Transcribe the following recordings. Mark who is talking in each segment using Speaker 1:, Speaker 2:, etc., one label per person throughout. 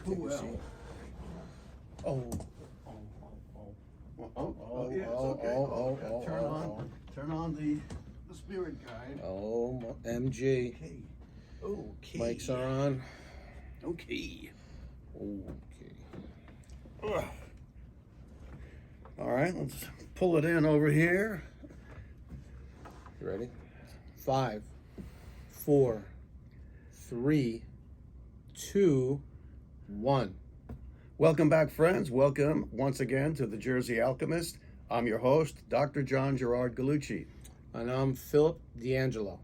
Speaker 1: Who else? Turn on the spirit guide.
Speaker 2: Oh, MG.
Speaker 1: Okay.
Speaker 2: Mics are on.
Speaker 1: Okay.
Speaker 2: Okay.
Speaker 1: All right, let's pull it in over here.
Speaker 2: You ready? 5, 4, 3, 2, 1.
Speaker 1: Welcome back, friends. Welcome once again to the Jersey Alchemist. I'm your host, Dr. John Gerard Gallucci.
Speaker 2: And I'm Philip D'Angelo.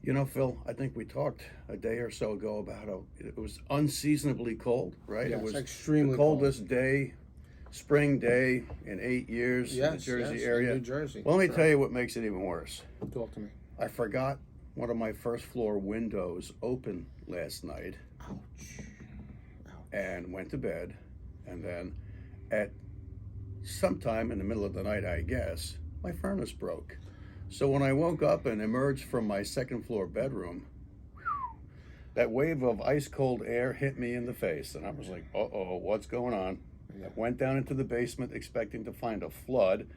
Speaker 1: You know, Phil, I think we talked a day or so ago about how it was unseasonably cold, right?
Speaker 2: Yes,
Speaker 1: it was
Speaker 2: extremely
Speaker 1: the coldest day, spring day in 8 years in the Jersey area.
Speaker 2: In New Jersey.
Speaker 1: Well, let me tell you what makes it even worse.
Speaker 2: Talk to me.
Speaker 1: I forgot one of my first floor windows open last night.
Speaker 2: Ouch.
Speaker 1: And went to bed, and then at sometime in the middle of the night, I guess, my furnace broke. So when I woke up and emerged from my second floor bedroom, that wave of ice cold air hit me in the face, and I was like, uh-oh, what's going on?
Speaker 2: Yeah.
Speaker 1: I went down into the basement expecting to find a flood,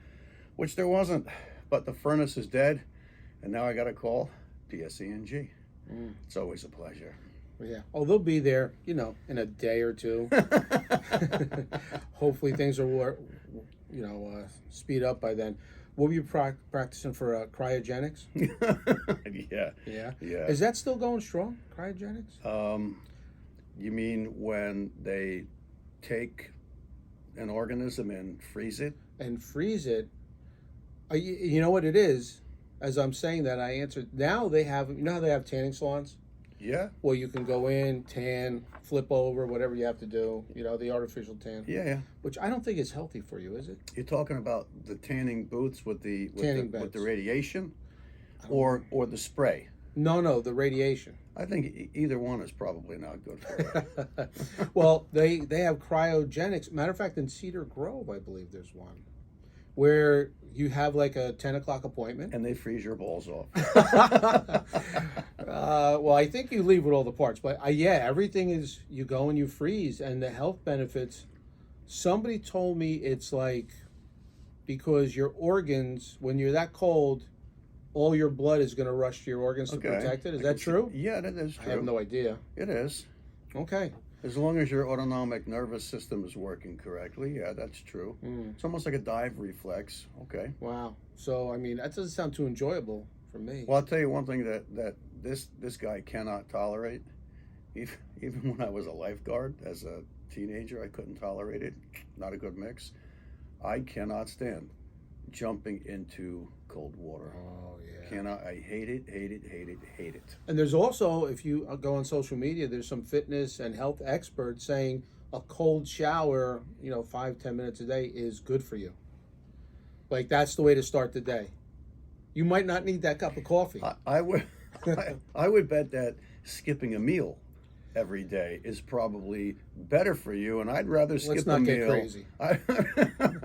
Speaker 1: which there wasn't, but the furnace is dead, and now I got to call PSE&G. It's always a pleasure.
Speaker 2: Yeah. Oh, they'll be there, in a day or two. Hopefully things are, speed up by then. What were you practicing for cryogenics?
Speaker 1: Yeah.
Speaker 2: Yeah. Is that still going strong, cryogenics?
Speaker 1: You mean when they take an organism and freeze it?
Speaker 2: And freeze it. You know what it is? As I'm saying that, I answered. Now they have, how they have tanning salons?
Speaker 1: Yeah.
Speaker 2: Well, you can go in, tan, flip over, whatever you have to do, the artificial tan.
Speaker 1: Yeah.
Speaker 2: Which I don't think is healthy for you, is it?
Speaker 1: You're talking about the tanning booths with the radiation or the spray?
Speaker 2: No, the radiation.
Speaker 1: I think either one is probably not good for you.
Speaker 2: Well, they have cryogenics. Matter of fact, in Cedar Grove, I believe there's one where you have like a 10 o'clock appointment.
Speaker 1: And they freeze your balls off.
Speaker 2: Well, I think you leave with all the parts. But everything is, you go and you freeze. And the health benefits, somebody told me it's like, because your organs, when you're that cold, all your blood is going to rush to your organs to protect it. Is that true?
Speaker 1: Yeah, that is true.
Speaker 2: I have no idea.
Speaker 1: It is.
Speaker 2: Okay.
Speaker 1: As long as your autonomic nervous system is working correctly, yeah, that's true. It's almost like a dive reflex. Okay.
Speaker 2: Wow. So, that doesn't sound too enjoyable for me.
Speaker 1: Well, I'll tell you one thing that this guy cannot tolerate. Even when I was a lifeguard as a teenager, I couldn't tolerate it. Not a good mix. I cannot stand jumping into cold water.
Speaker 2: Oh, yeah.
Speaker 1: I hate it.
Speaker 2: And there's also, if you go on social media, there's some fitness and health experts saying a cold shower, 5-10 minutes a day is good for you. Like, that's the way to start the day. You might not need that cup of coffee.
Speaker 1: I would bet that skipping a meal every day is probably better for you, and I'd rather skip a meal.
Speaker 2: Let's not get crazy.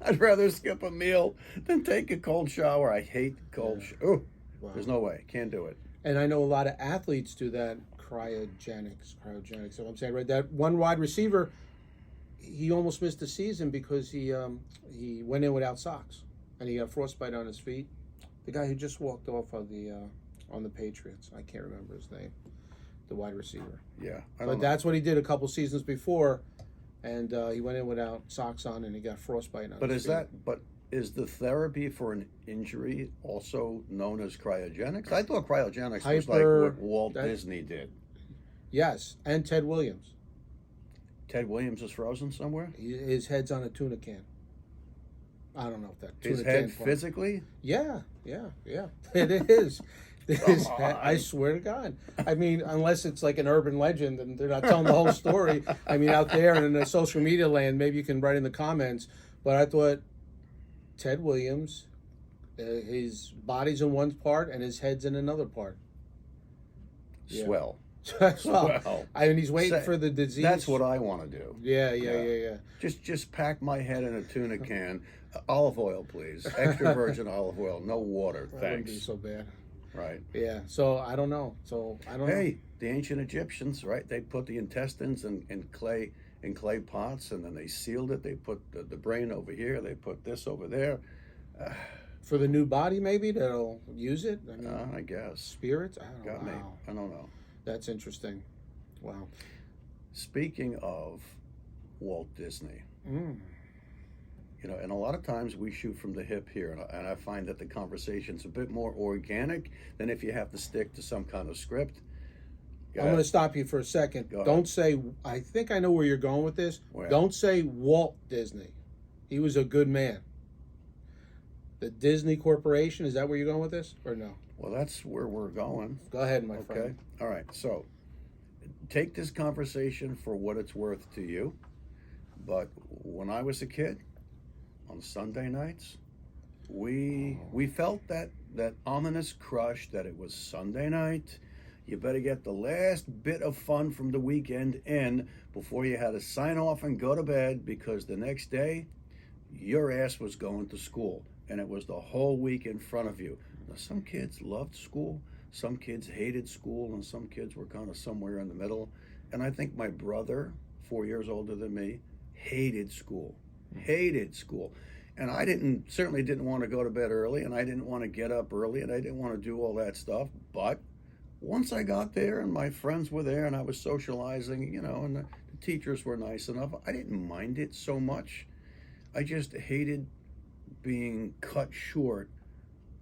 Speaker 1: I'd rather skip a meal than take a cold shower. I hate cold shower. Wow. There's no way. Can't do it.
Speaker 2: And I know a lot of athletes do that, cryogenics. So I'm saying, right, that one wide receiver, he almost missed the season because he went in without socks and he got frostbite on his feet. The guy who just walked off of on the Patriots, I can't remember his name, the wide receiver.
Speaker 1: Yeah,
Speaker 2: but that's what he did a couple seasons before, and he went in without socks on and he got frostbite on his feet.
Speaker 1: But is the therapy for an injury also known as cryogenics? I thought cryogenics was like what Walt Disney did.
Speaker 2: Yes, and Ted Williams.
Speaker 1: Ted Williams is frozen somewhere?
Speaker 2: His head's on a tuna can. I don't know if that tuna
Speaker 1: his
Speaker 2: can
Speaker 1: head physically?
Speaker 2: Yeah. It is. I swear to God. Unless it's like an urban legend and they're not telling the whole story. Out there in the social media land, maybe you can write in the comments. But I thought Ted Williams, his body's in one part and his head's in another part. Yeah.
Speaker 1: Swell.
Speaker 2: Well, he's waiting for the disease.
Speaker 1: That's what I want to do.
Speaker 2: Yeah.
Speaker 1: Just pack my head in a tuna can. Olive oil, please. Extra virgin olive oil. No water.
Speaker 2: That
Speaker 1: Thanks.
Speaker 2: wouldn't be so bad.
Speaker 1: Right.
Speaker 2: Yeah. So I don't know. So I don't know.
Speaker 1: Hey, the ancient Egyptians, right? They put the intestines in clay pots, and then they sealed it. They put the brain over here. They put this over there. Uh,
Speaker 2: For the new body, maybe they'll use it. I mean,
Speaker 1: I guess.
Speaker 2: spirits. I don't
Speaker 1: Got
Speaker 2: know.
Speaker 1: me.
Speaker 2: Wow.
Speaker 1: I don't know.
Speaker 2: That's interesting. Wow.
Speaker 1: Speaking of Walt Disney,
Speaker 2: Mm.
Speaker 1: and a lot of times we shoot from the hip here, and I find that the conversation's a bit more organic than if you have to stick to some kind of script.
Speaker 2: I'm going to stop you for a second.
Speaker 1: Go ahead.
Speaker 2: Don't say, I think I know where you're going with this.
Speaker 1: Where?
Speaker 2: Don't say Walt Disney. He was a good man. The Disney Corporation, is that where you're going with this or no?
Speaker 1: Well, that's where we're going.
Speaker 2: Go ahead, my
Speaker 1: Okay.
Speaker 2: friend.
Speaker 1: All right. So take this conversation for what it's worth to you. But when I was a kid, on Sunday nights, we felt that ominous crush that it was Sunday night. You better get the last bit of fun from the weekend in before you had to sign off and go to bed, because the next day your ass was going to school, and it was the whole week in front of you. Now, some kids loved school, some kids hated school, and some kids were kind of somewhere in the middle. And I think my brother, 4 years older than me, hated school. And I certainly didn't want to go to bed early, and I didn't want to get up early, and I didn't want to do all that stuff. But once I got there and my friends were there and I was socializing, and the teachers were nice enough, I didn't mind it so much. I just hated being cut short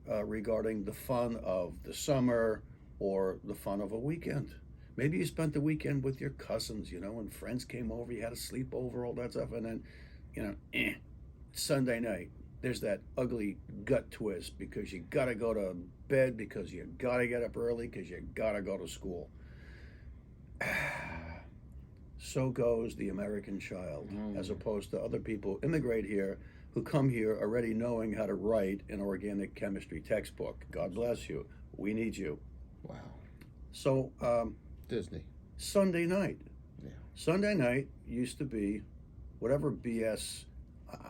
Speaker 1: regarding the fun of the summer or the fun of a weekend. Maybe you spent the weekend with your cousins, and friends came over, you had a sleepover, all that stuff, and then, Sunday night, there's that ugly gut twist because you gotta go to bed, because you gotta get up early, because you gotta go to school. So goes the American child, as opposed to other people immigrate here who come here already knowing how to write an organic chemistry textbook. God bless you. We need you.
Speaker 2: Wow.
Speaker 1: So,
Speaker 2: Disney.
Speaker 1: Sunday night.
Speaker 2: Yeah.
Speaker 1: Sunday night used to be whatever BS.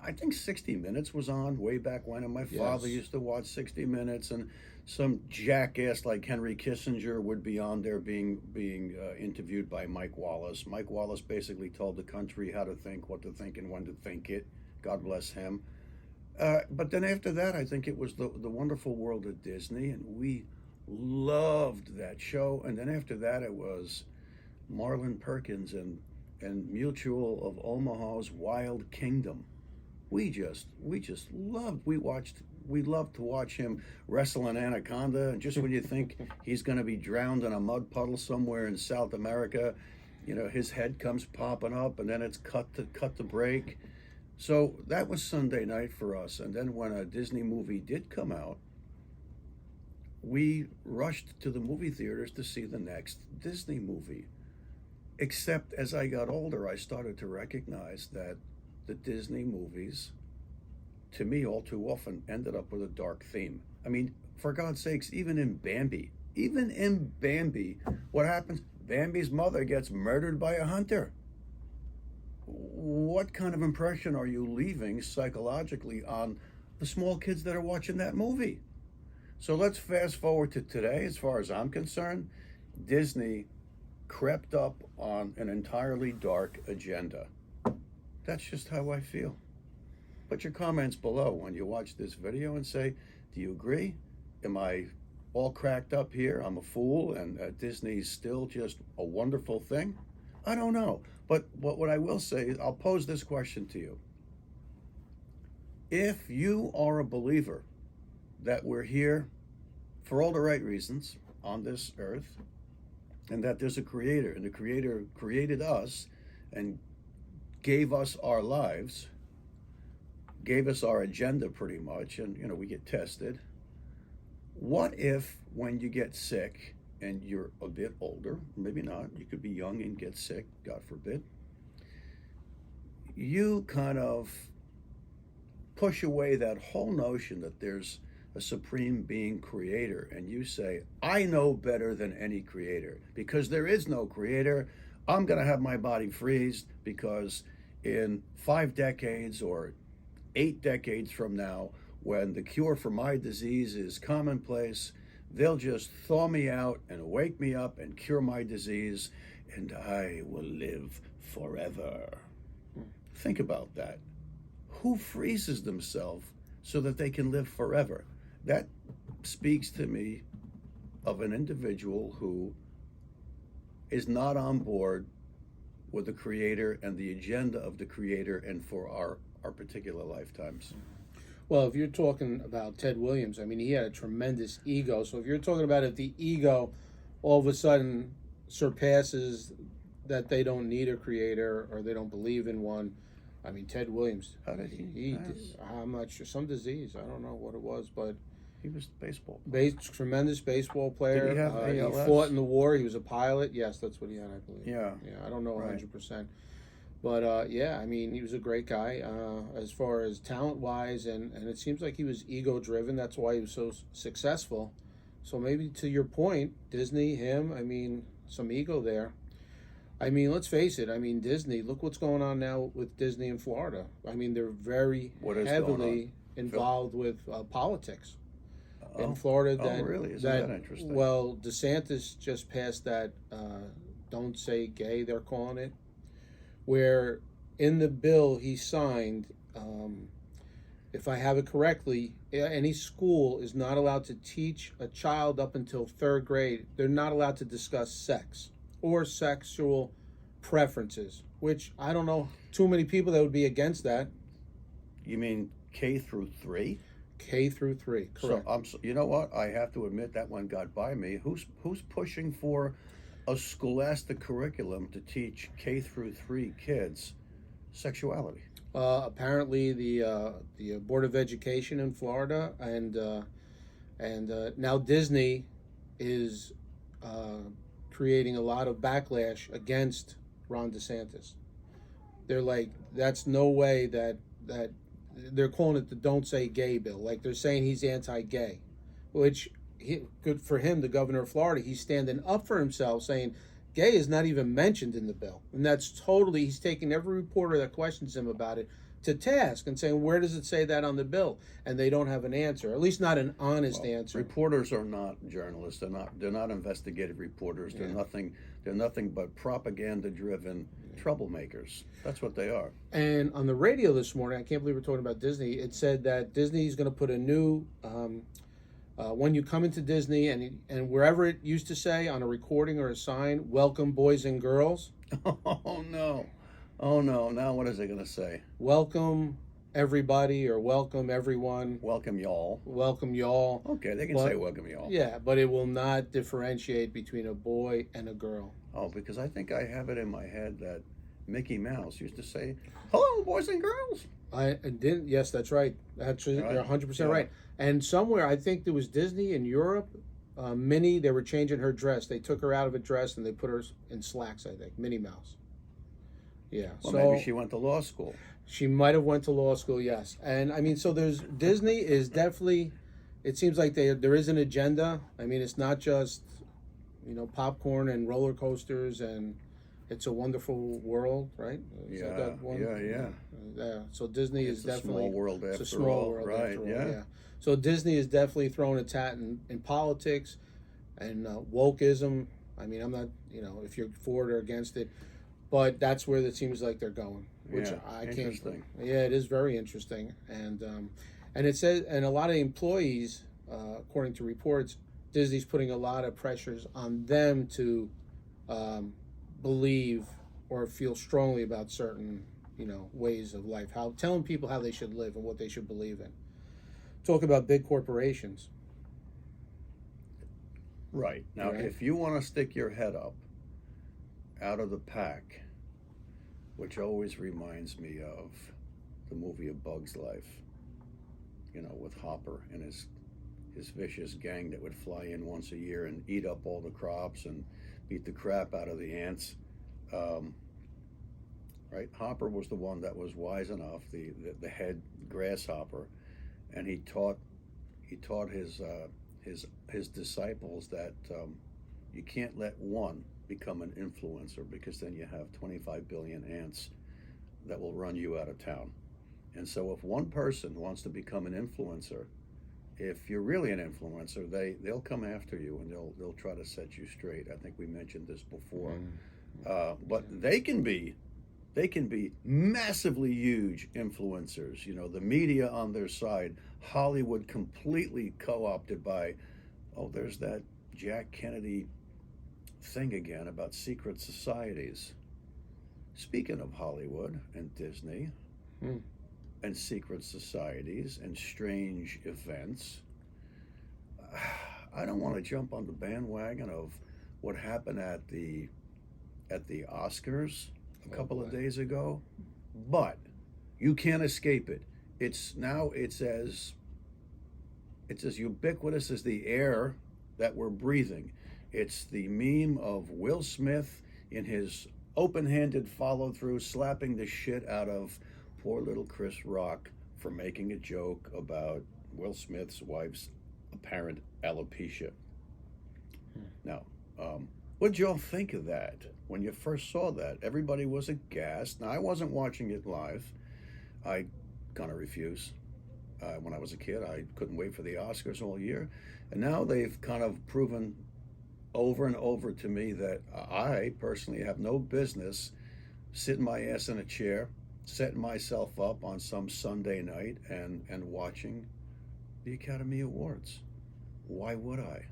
Speaker 1: I think 60 Minutes was on way back when, and my father used to watch 60 Minutes, and some jackass like Henry Kissinger would be on there being interviewed by Mike Wallace. Mike Wallace basically told the country how to think, what to think, and when to think it. God bless him. But then after that, I think it was the Wonderful World of Disney, and we loved that show. And then after that, it was Marlon Perkins and Mutual of Omaha's Wild Kingdom. We just loved. We loved to watch him wrestle an anaconda, and just when you think he's going to be drowned in a mud puddle somewhere in South America, his head comes popping up, and then it's cut to break. So that was Sunday night for us. And then when a Disney movie did come out, we rushed to the movie theaters to see the next Disney movie. Except as I got older, I started to recognize that the Disney movies, to me, all too often ended up with a dark theme. I mean, for God's sakes, even in Bambi, what happens? Bambi's mother gets murdered by a hunter. What kind of impression are you leaving psychologically on the small kids that are watching that movie? So let's fast forward to today. As far as I'm concerned, Disney crept up on an entirely dark agenda. That's just how I feel. Put your comments below when you watch this video and say, do you agree? Am I all cracked up here? I'm a fool, and Disney's still just a wonderful thing? I don't know. But what I will say is, I'll pose this question to you. If you are a believer that we're here for all the right reasons on this earth, and that there's a creator, and the creator created us and gave us our lives, gave us our agenda pretty much, and we get tested. What if when you get sick and you're a bit older, maybe not, you could be young and get sick, God forbid, you kind of push away that whole notion that there's a supreme being creator, and you say, I know better than any creator, because there is no creator. I'm going to have my body freeze, because in 5 decades or 8 decades from now, when the cure for my disease is commonplace, they'll just thaw me out and wake me up and cure my disease, and I will live forever. Think about that. Who freezes themselves so that they can live forever? That speaks to me of an individual who is not on board with the Creator and the agenda of the Creator and for our particular lifetimes.
Speaker 2: Well, if you're talking about Ted Williams, I mean, he had a tremendous ego. So if you're talking about if the ego all of a sudden surpasses that they don't need a creator or they don't believe in one, I mean, Ted Williams,
Speaker 1: How did he pass?
Speaker 2: I'm not sure, some disease. I don't know what it was, but
Speaker 1: He was baseball.
Speaker 2: tremendous baseball player.
Speaker 1: Did he have
Speaker 2: he
Speaker 1: ALS?
Speaker 2: fought in the war. He was a pilot. Yes, that's what he had, I believe.
Speaker 1: Yeah.
Speaker 2: Yeah, I don't know
Speaker 1: Right.
Speaker 2: 100%. But yeah, I mean, he was a great guy as far as talent-wise, and it seems like he was ego-driven. That's why he was so successful. So maybe to your point, Disney, him, I mean, some ego there. I mean, let's face it. I mean, Disney, look what's going on now with Disney in Florida. I mean, they're very
Speaker 1: What is
Speaker 2: heavily involved with politics in
Speaker 1: Oh.
Speaker 2: Florida.
Speaker 1: Oh, really? Isn't that interesting?
Speaker 2: Well, DeSantis just passed that Don't Say Gay, they're calling it, where in the bill he signed, if I have it correctly, any school is not allowed to teach a child up until third grade. They're not allowed to discuss sex or sexual preferences, which I don't know too many people that would be against that.
Speaker 1: You mean K through 3?
Speaker 2: K through 3, correct.
Speaker 1: So you know what? I have to admit that one got by me. Who's pushing for a scholastic curriculum to teach K through 3 kids sexuality?
Speaker 2: Apparently, the Board of Education in Florida, and now Disney is creating a lot of backlash against Ron DeSantis. They're like, that's no way that they're calling it the Don't Say Gay bill. Like they're saying he's anti-gay, which good for him, the governor of Florida. He's standing up for himself, saying gay is not even mentioned in the bill, and that's totally. He's taking every reporter that questions him about it to task and saying, where does it say that on the bill? And they don't have an answer, at least not an honest answer.
Speaker 1: Reporters are not journalists. They're not investigative reporters. They're nothing but propaganda-driven troublemakers. That's what they are.
Speaker 2: And on the radio this morning, I can't believe we're talking about Disney. It said that Disney is going to put a new, when you come into Disney and wherever it used to say on a recording or a sign, welcome boys and girls.
Speaker 1: Oh no. Oh no. Now what is it going to say?
Speaker 2: Welcome everybody or welcome everyone.
Speaker 1: Welcome y'all.
Speaker 2: Welcome y'all.
Speaker 1: Okay, they can say welcome y'all.
Speaker 2: Yeah, but it will not differentiate between a boy and a girl.
Speaker 1: Oh, because I think I have it in my head that Mickey Mouse used to say, hello, boys and girls.
Speaker 2: I didn't. Yes, that's right. That's
Speaker 1: Right.
Speaker 2: You're 100%
Speaker 1: Yeah.
Speaker 2: right. And somewhere, I think there was Disney in Europe. Minnie, they were changing her dress. They took her out of a dress and they put her in slacks. I think Minnie Mouse. Yeah.
Speaker 1: Well,
Speaker 2: so
Speaker 1: maybe she went to law school.
Speaker 2: she might have went to law school. Yes. And I mean, so there's Disney is definitely. It seems like there is an agenda. I mean, it's not just popcorn and roller coasters and It's a Wonderful World, right? Is that one? Yeah. So Disney is definitely
Speaker 1: a small world after
Speaker 2: it's a small
Speaker 1: all,
Speaker 2: world
Speaker 1: right?
Speaker 2: after all,
Speaker 1: Yeah.
Speaker 2: So Disney is definitely throwing its hat in politics and wokeism. I mean, I'm not, if you're for it or against it, but that's where it seems like they're going, which
Speaker 1: Yeah,
Speaker 2: I can't.
Speaker 1: interesting.
Speaker 2: Yeah, it is very interesting, and it says, and a lot of employees, according to reports, Disney's putting a lot of pressures on them to believe or feel strongly about certain, ways of life, telling people how they should live and what they should believe in. Talk about big corporations.
Speaker 1: Right. Now,
Speaker 2: Right.
Speaker 1: if you want to stick your head up out of the pack, which always reminds me of the movie A Bug's Life, with Hopper and his vicious gang that would fly in once a year and eat up all the crops and beat the crap out of the ants. Right? Hopper was the one that was wise enough, the head grasshopper, and he taught his disciples that you can't let one become an influencer, because then you have 25 billion ants that will run you out of town. And so if one person wants to become an influencer, if you're really an influencer, they'll come after you and they'll try to set you straight. I think we mentioned this before, but they can be massively huge influencers. You know, the media on their side, Hollywood completely co-opted by, oh, there's that Jack Kennedy thing again about secret societies. Speaking of Hollywood and Disney and secret societies and strange events, I don't want to jump on the bandwagon of what happened at the Oscars a couple of days ago, but you can't escape it. It's as ubiquitous as the air that we're breathing. It's the meme of Will Smith in his open-handed follow-through slapping the shit out of poor little Chris Rock for making a joke about Will Smith's wife's apparent alopecia. Now, what did y'all think of that when you first saw that? Everybody was aghast. Now, I wasn't watching it live. I kind of refuse. When I was a kid, I couldn't wait for the Oscars all year. And now they've kind of proven over and over to me that I personally have no business sitting my ass in a chair, setting myself up on some Sunday night and watching the Academy Awards. Why would I?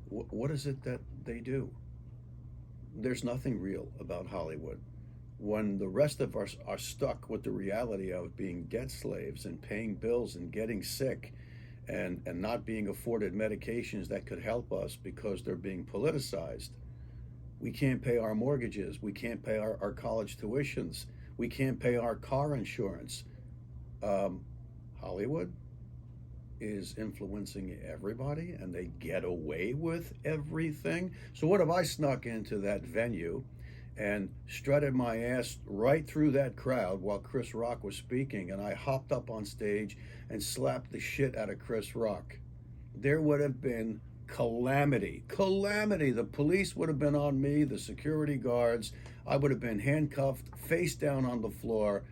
Speaker 1: What is it that they do? There's nothing real about Hollywood. When the rest of us are stuck with the reality of being debt slaves and paying bills and getting sick and not being afforded medications that could help us because they're being politicized. We can't pay our mortgages. We can't pay our college tuitions. We can't pay our car insurance. Hollywood is influencing everybody and they get away with everything. So what if I snuck into that venue and strutted my ass right through that crowd while Chris Rock was speaking, and I hopped up on stage and slapped the shit out of Chris Rock? There would have been calamity. The police would have been on me, the security guards. I would have been handcuffed, face down on the floor,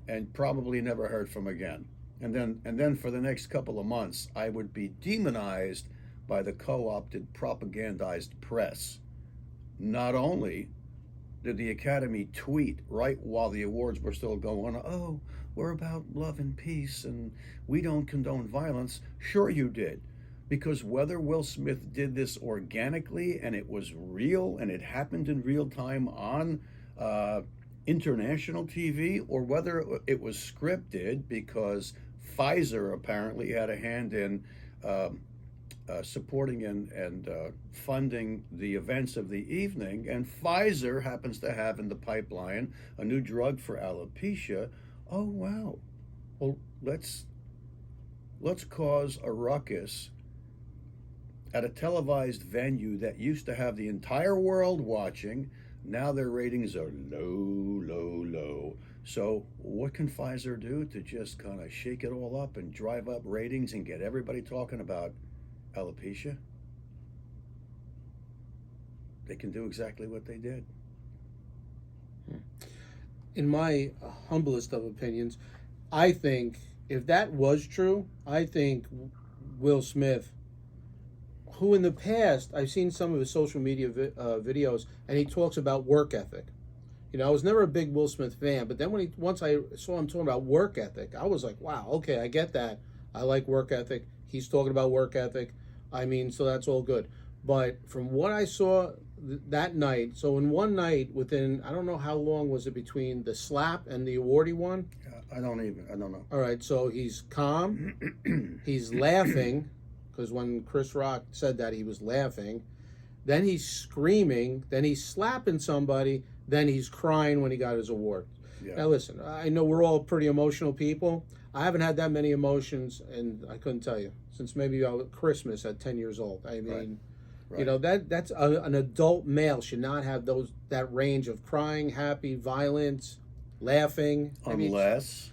Speaker 1: and probably never heard from again. And then for the next couple of months, I would be demonized by the co-opted, propagandized press. Not only did the Academy tweet right while the awards were still going, oh, we're about love and peace and we don't condone violence. Sure you did. Because whether Will Smith did this organically and it was real and it happened in real time on international TV, or whether it was scripted because Pfizer apparently had a hand in supporting and funding the events of the evening, and Pfizer happens to have in the pipeline a new drug for alopecia. Oh wow! Well, let's cause a ruckus at a televised venue that used to have the entire world watching. Now their ratings are low. So what can Pfizer do to just kind of shake it all up and drive up ratings and get everybody talking about alopecia? They can do exactly what they did.
Speaker 2: In my humblest of opinions, I think if that was true, I think Will Smith, who in the past, I've seen some of his social media videos, and he talks about work ethic. You know, I was never a big Will Smith fan, but then once I saw him talking about work ethic, I was like, wow, okay, I get that. I like work ethic. He's talking about work ethic. I mean, so that's all good. But from what I saw that night, so in one night, within, I don't know how long was it between the slap and the award he won?
Speaker 1: I don't know.
Speaker 2: All right, so he's calm, he's laughing, because when Chris Rock said that, he was laughing. Then he's screaming, then he's slapping somebody, then he's crying when he got his award. Yeah. Now listen, I know we're all pretty emotional people. I haven't had that many emotions, and I couldn't tell you, since maybe Christmas at 10 years old. I mean, right. You know, that's an adult male should not have that range of crying, happy, violence, laughing.
Speaker 1: Unless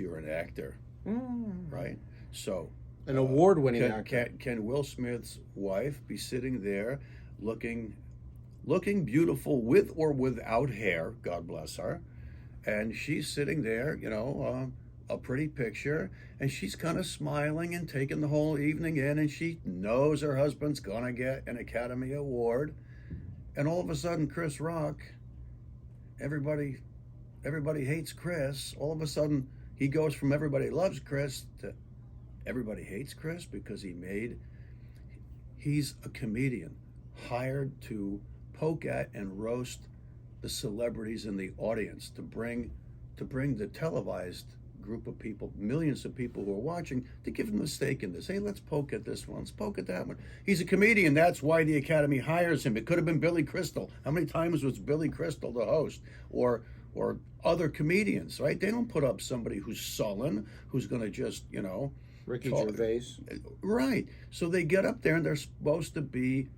Speaker 1: you're an actor, right? So
Speaker 2: an award-winning actor.
Speaker 1: Can Will Smith's wife be sitting there looking beautiful with or without hair, God bless her, and she's sitting there, you know, a pretty picture, and she's kind of smiling and taking the whole evening in, and she knows her husband's gonna get an Academy Award. And all of a sudden, Chris Rock, everybody hates Chris. All of a sudden, he goes from everybody loves Chris to everybody hates Chris because he's a comedian hired to poke at and roast the celebrities in the audience, to bring the televised group of people, millions of people who are watching, to give them a stake in this. Hey, let's poke at this one, let's poke at that one. He's a comedian, that's why the Academy hires him. It could have been Billy Crystal. How many times was Billy Crystal the host? Or other comedians, right? They don't put up somebody who's sullen, who's going to just,
Speaker 2: Ricky Gervais.
Speaker 1: Right. So they get up there and they're supposed to be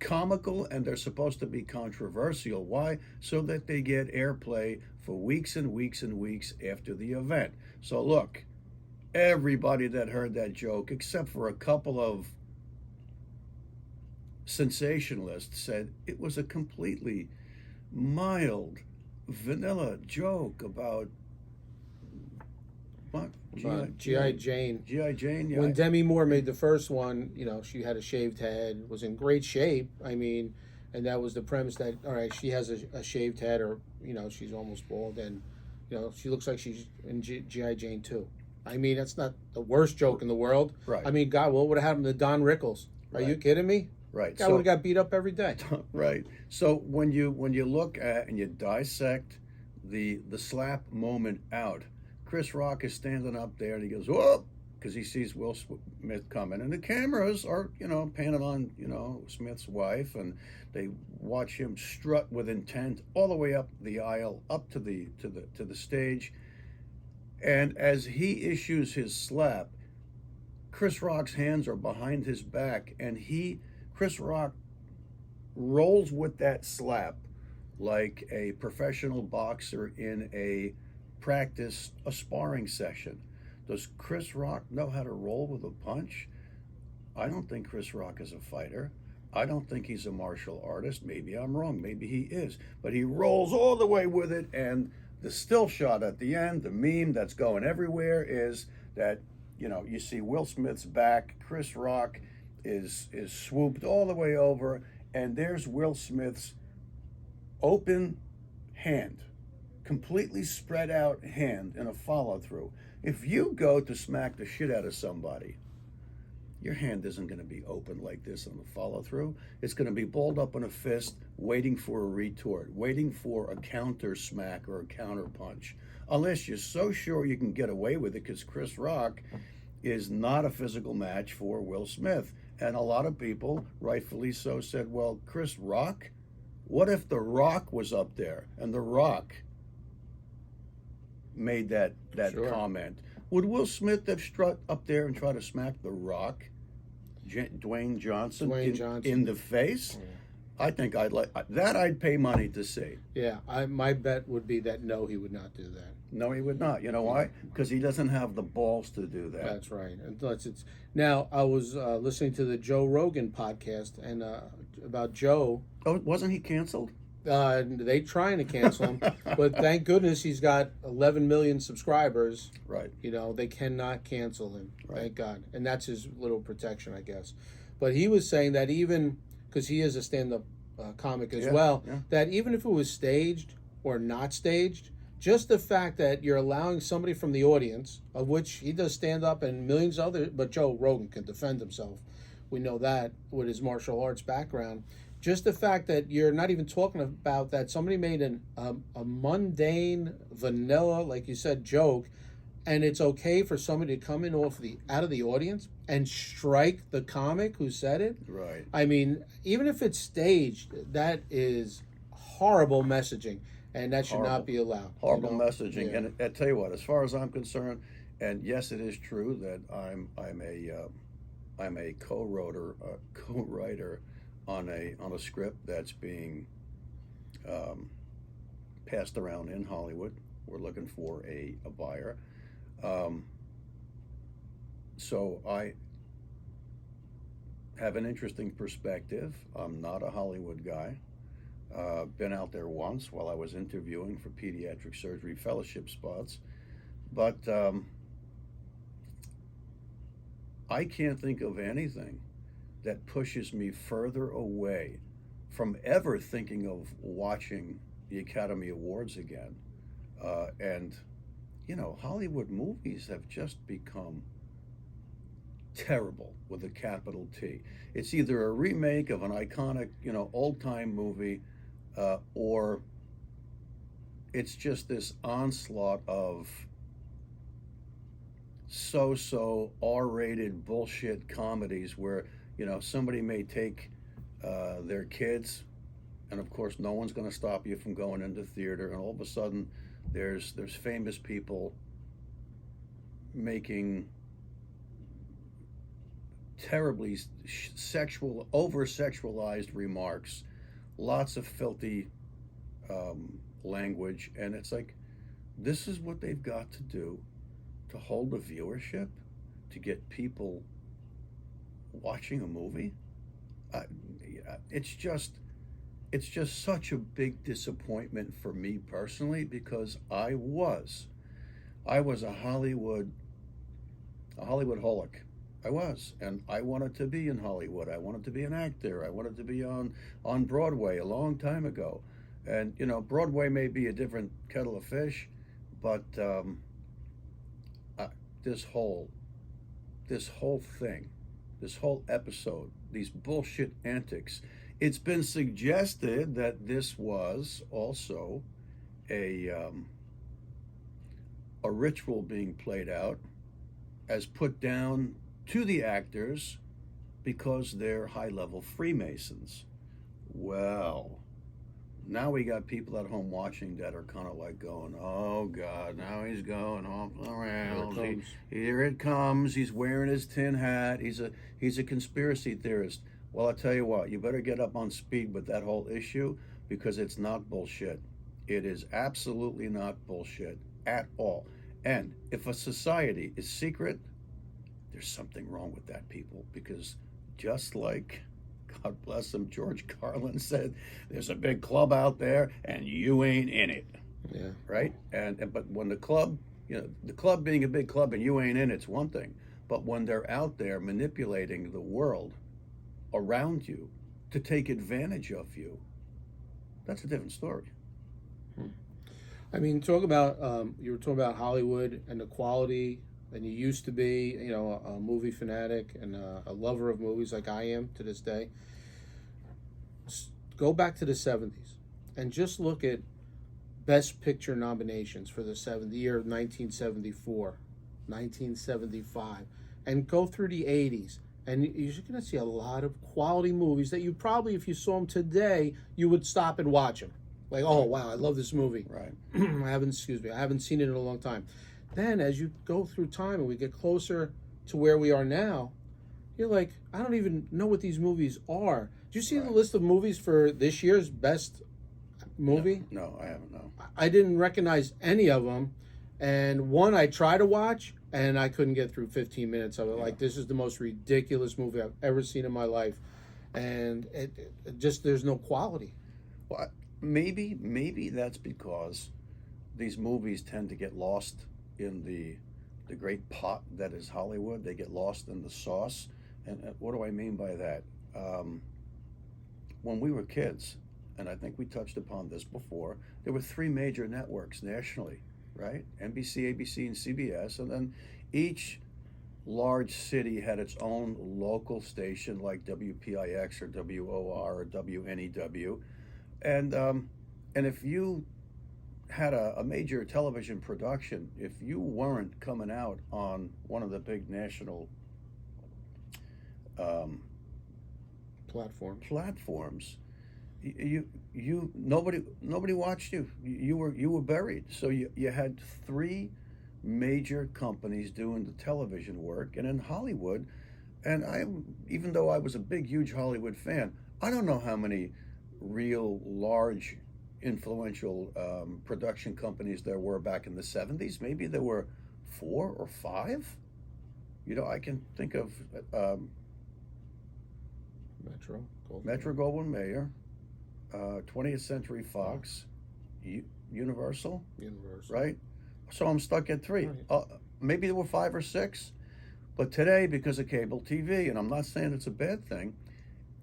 Speaker 1: comical and they're supposed to be controversial. Why? So that they get airplay for weeks and weeks and weeks after the event. So look, everybody that heard that joke, except for a couple of sensationalists, said it was a completely mild, vanilla joke about what?
Speaker 2: G.I. Jane.
Speaker 1: G.I. Jane, yeah.
Speaker 2: When Demi Moore made the first one, she had a shaved head, was in great shape. I mean, and that was the premise that, all right, she has a shaved head, or, she's almost bald, and, she looks like she's in G.I. Jane too. I mean, that's not the worst joke in the world.
Speaker 1: Right.
Speaker 2: I mean, God, what would have happened to Don Rickles? Are you kidding me?
Speaker 1: Right.
Speaker 2: Guy would have got beat up every day.
Speaker 1: Right. So when you look at and you dissect the slap moment out, Chris Rock is standing up there and he goes, whoa, because he sees Will Smith coming. And the cameras are, panning on, Smith's wife, and they watch him strut with intent all the way up the aisle, up to the stage. And as he issues his slap, Chris Rock's hands are behind his back, and Chris Rock rolls with that slap like a professional boxer in a sparring session. Does Chris Rock know how to roll with a punch? I don't think Chris Rock is a fighter. I don't think he's a martial artist. Maybe I'm wrong. Maybe he is. But he rolls all the way with it, and the still shot at the end, the meme that's going everywhere, is that, you see Will Smith's back, Chris Rock is swooped all the way over, and there's Will Smith's open hand, completely spread out hand in a follow through. If you go to smack the shit out of somebody, your hand isn't going to be open like this on the follow through. It's going to be balled up in a fist, waiting for a retort, waiting for a counter smack or a counter punch. Unless you're so sure you can get away with it, because Chris Rock is not a physical match for Will Smith. And a lot of people, rightfully so, said, well, Chris Rock? What if The Rock was up there and The Rock made that
Speaker 2: Sure.
Speaker 1: comment? Would Will Smith have strut up there and try to smack The Rock, Dwayne Johnson, in the face?
Speaker 2: Yeah.
Speaker 1: I think I'd pay money to see.
Speaker 2: Yeah, my bet would be that no, he would not do that.
Speaker 1: No, he would not. You know why? Because he doesn't have the balls to do that.
Speaker 2: That's right. Now, I was listening to the Joe Rogan podcast, and about Joe.
Speaker 1: Oh, wasn't he canceled?
Speaker 2: They trying to cancel him, but thank goodness he's got 11 million subscribers.
Speaker 1: Right.
Speaker 2: They cannot cancel him.
Speaker 1: Right.
Speaker 2: Thank God. And that's his little protection, I guess. But he was saying that even, because he is a stand-up comic as well, that even if it was staged or not staged, just the fact that you're allowing somebody from the audience, of which he does stand-up and millions of others, but Joe Rogan can defend himself. We know that with his martial arts background. Just the fact that you're not even talking about that somebody made a mundane, vanilla, like you said, joke, and it's okay for somebody to come in out of the audience and strike the comic who said it.
Speaker 1: Right.
Speaker 2: I mean, even if it's staged, that is horrible messaging, and that should not be allowed.
Speaker 1: Horrible messaging.
Speaker 2: Yeah.
Speaker 1: And I tell you what, as far as I'm concerned, and yes, it is true that I'm a co-writer on a script that's being passed around in Hollywood. We're looking for a buyer. So I have an interesting perspective. I'm not a Hollywood guy. Been out there once while I was interviewing for pediatric surgery fellowship spots. But I can't think of anything that pushes me further away from ever thinking of watching the Academy Awards again. And, Hollywood movies have just become terrible with a capital T. It's either a remake of an iconic, old time movie, or it's just this onslaught of so R-rated bullshit comedies where somebody may take their kids, and of course no one's going to stop you from going into theater, and all of a sudden there's famous people making terribly sexual, over sexualized remarks, lots of filthy language, and it's like, this is what they've got to do to hold a viewership, to get people watching a movie. It's just such a big disappointment for me personally, because I was a Hollywood holic. I was, and I wanted to be in Hollywood. I wanted to be an actor. I wanted to be on Broadway a long time ago. And Broadway may be a different kettle of fish, but this whole thing, this whole episode, these bullshit antics. It's been suggested that this was also a ritual being played out, as put down to the actors because they're high-level Freemasons. Well, now we got people at home watching that are kind of like going, oh God, now he's going off the rails. Here it comes. He's wearing his tin hat. He's a conspiracy theorist. Well, I'll tell you what, you better get up on speed with that whole issue, because it's not bullshit. It is absolutely not bullshit at all. And if a society is secret, there's something wrong with that, people, because just like, God bless him, George Carlin said, there's a big club out there and you ain't in it.
Speaker 2: Yeah.
Speaker 1: Right? And but when the club, the club being a big club and you ain't in it's one thing. But when they're out there manipulating the world around you to take advantage of you, that's a different story.
Speaker 2: I mean, you were talking about Hollywood and the quality, and you used to be, a movie fanatic and a lover of movies like I am to this day. Go back to the 70s and just look at Best Picture nominations for the year 1974, 1975, and go through the 80s. And you're going to see a lot of quality movies that you probably, if you saw them today, you would stop and watch them. Like, oh, wow, I love this movie.
Speaker 1: Right.
Speaker 2: I haven't seen it in a long time. Then as you go through time and we get closer to where we are now, you're like, I don't even know what these movies are. Did you see the list of movies for this year's best movie?
Speaker 1: No, I haven't, no.
Speaker 2: I didn't recognize any of them. And one I tried to watch, and I couldn't get through 15 minutes of it. Yeah. Like, this is the most ridiculous movie I've ever seen in my life. And it just, there's no quality.
Speaker 1: Well, maybe that's because these movies tend to get lost in the great pot that is Hollywood. They get lost in the sauce. And what do I mean by that? When we were kids, and I think we touched upon this before, there were 3 major networks nationally, right? NBC, ABC, and CBS. And then each large city had its own local station, like WPIX or WOR or WNEW. And if you had a major television production, if you weren't coming out on one of the big national platforms, nobody watched you. You were buried. So you had 3 major companies doing the television work, and in Hollywood, and even though I was a huge Hollywood fan, I don't know how many real large influential production companies there were back in the 70s. Maybe there were 4 or 5. I can think of Metro Goldwyn Mayer, 20th Century Fox, Universal, right? So I'm stuck at three. Maybe there were five or six, but today, because of cable TV, and I'm not saying it's a bad thing,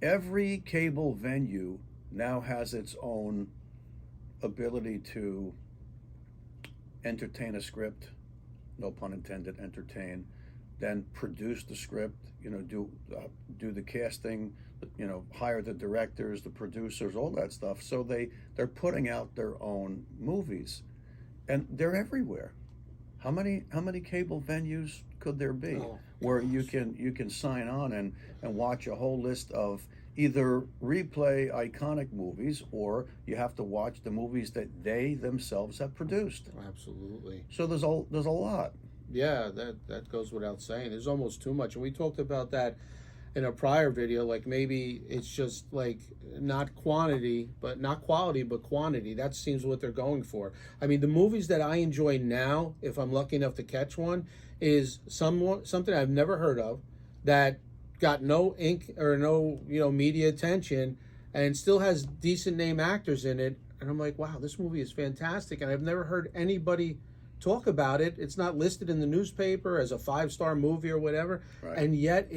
Speaker 1: every cable venue now has its own ability to entertain a script, no pun intended, entertain, then produce the script, do the casting, hire the directors, the producers, all that stuff. So they're putting out their own movies, and they're everywhere. How many cable venues could there be where you can sign on and watch a whole list of either replay iconic movies, or you have to watch the movies that they themselves have produced.
Speaker 2: Absolutely.
Speaker 1: So there's a lot.
Speaker 2: Yeah, that goes without saying. There's almost too much, and we talked about that in a prior video. Like, maybe it's just like not quantity, but not quality, but quantity. That seems what they're going for. I mean, the movies that I enjoy now, if I'm lucky enough to catch one, is something I've never heard of, that got no ink or no media attention, and still has decent name actors in it. And I'm like, wow, this movie is fantastic, and I've never heard anybody talk about it. It's not listed in the newspaper as a 5-star movie or whatever,
Speaker 1: Right.
Speaker 2: and yet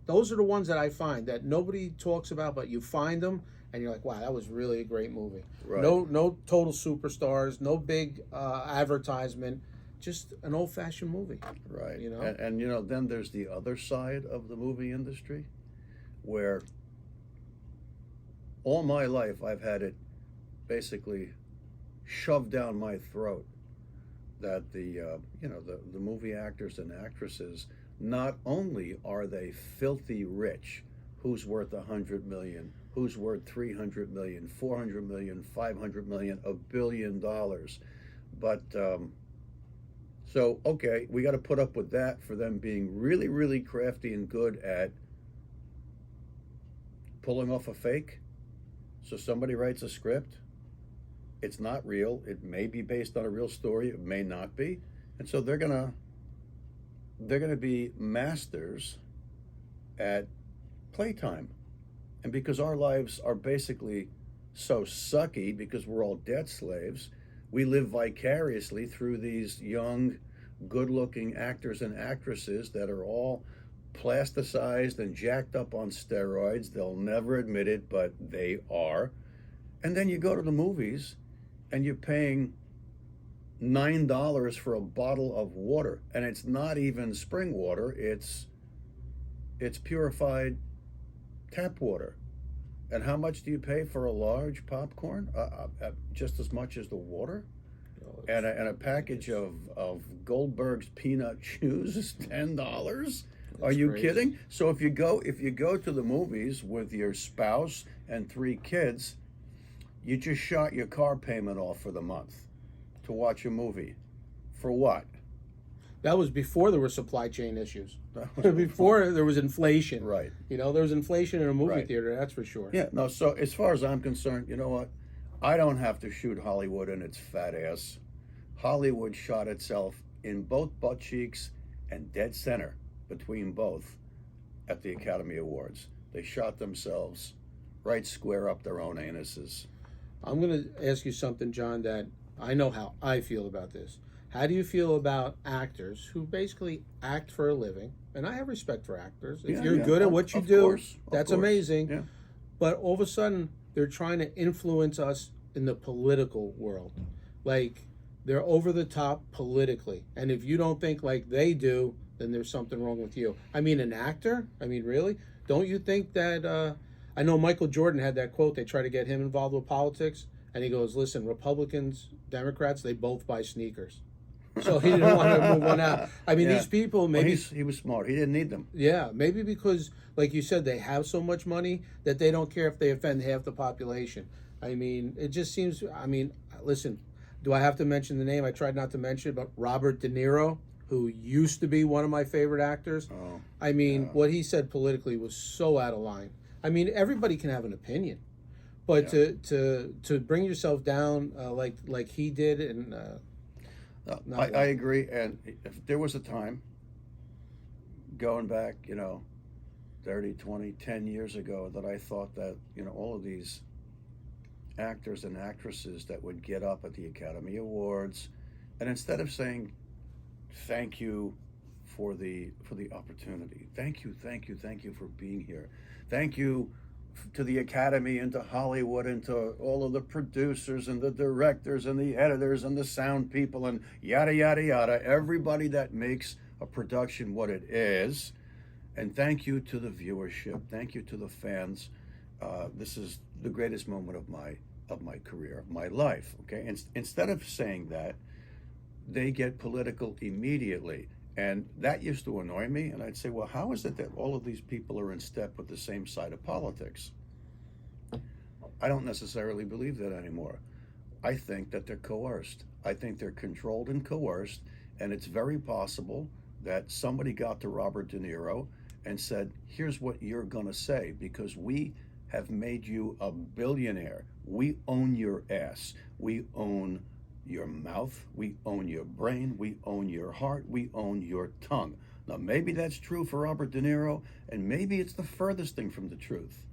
Speaker 2: those are the ones that I find that nobody talks about, but you find them and you're like, wow, that was really a great movie.
Speaker 1: Right.
Speaker 2: No total superstars, no big advertisement, just an old-fashioned movie.
Speaker 1: Right.
Speaker 2: You know?
Speaker 1: And then there's the other side of the movie industry, where all my life I've had it basically shoved down my throat that the movie actors and actresses, not only are they filthy rich, who's worth 100 million, who's worth 300 million, 400 million, 500 million, $1 billion, but so okay, we got to put up with that for them being really, really crafty and good at pulling off a fake. So somebody writes a script, it's not real, it may be based on a real story, it may not be, and so they're gonna be masters at playtime. And because our lives are basically so sucky, because we're all debt slaves, we live vicariously through these young, good-looking actors and actresses that are all plasticized and jacked up on steroids. They'll never admit it, but they are. And then you go to the movies and you're paying $9 for a bottle of water, and it's not even spring water, it's purified tap water. And how much do you pay for a large popcorn? Just as much as the water. And a package of Goldberg's peanut chews is $10. Are you
Speaker 2: crazy.
Speaker 1: kidding? So if you go to the movies with your spouse and 3 kids, you just shot your car payment off for the month to watch a movie. For what?
Speaker 2: That was before there were supply chain issues. Before there was inflation.
Speaker 1: Right.
Speaker 2: There was inflation in a movie
Speaker 1: Right.
Speaker 2: theater, that's for sure.
Speaker 1: Yeah, no, so as far as I'm concerned, you know what? I don't have to shoot Hollywood in its fat ass. Hollywood shot itself in both butt cheeks and dead center between both at the Academy Awards. They shot themselves right square up their own anuses.
Speaker 2: I'm going to ask you something, John, that I know how I feel about this. How do you feel about actors who basically act for a living? And I have respect for actors. If you're good at what you do, that's amazing.
Speaker 1: Yeah.
Speaker 2: But all of a sudden, they're trying to influence us in the political world. Like, they're over the top politically. And if you don't think like they do, then there's something wrong with you. I mean, an actor? I mean, really? Don't you think that... I know Michael Jordan had that quote. They try to get him involved with politics. And he goes, listen, Republicans, Democrats, they both buy sneakers. So he didn't want to move one out. I mean, these people maybe...
Speaker 1: Well, he was smart. He didn't need them.
Speaker 2: Yeah, maybe because, like you said, they have so much money that they don't care if they offend half the population. I mean, it just seems... I mean, listen, do I have to mention the name? I tried not to mention it, but Robert De Niro, who used to be one of my favorite actors.
Speaker 1: Oh,
Speaker 2: I mean, what he said politically was so out of line. I mean, everybody can have an opinion, but to bring yourself down like he did, and
Speaker 1: I agree. And if there was a time going back, 30, 20, 10 years ago, that I thought that all of these actors and actresses that would get up at the Academy Awards And instead of saying thank you for the opportunity, thank you, thank you, thank you for being here, thank you to the Academy and to Hollywood and to all of the producers and the directors and the editors and the sound people and yada yada yada, everybody that makes a production what it is. And thank you to the viewership. Thank you to the fans. This is the greatest moment of my career, of my life. Okay. And instead of saying that, they get political immediately, and that used to annoy me. And I'd say, well, how is it that all of these people are in step with the same side of politics? I don't necessarily believe that anymore. I think that they're coerced. I think they're controlled and coerced, and it's very possible that somebody got to Robert De Niro and said, here's what you're going to say, because we have made you a billionaire. We own your ass. We own your mouth. We own your brain. We own your heart. We own your tongue. Now, maybe that's true for Robert De Niro, and maybe it's the furthest thing from the truth.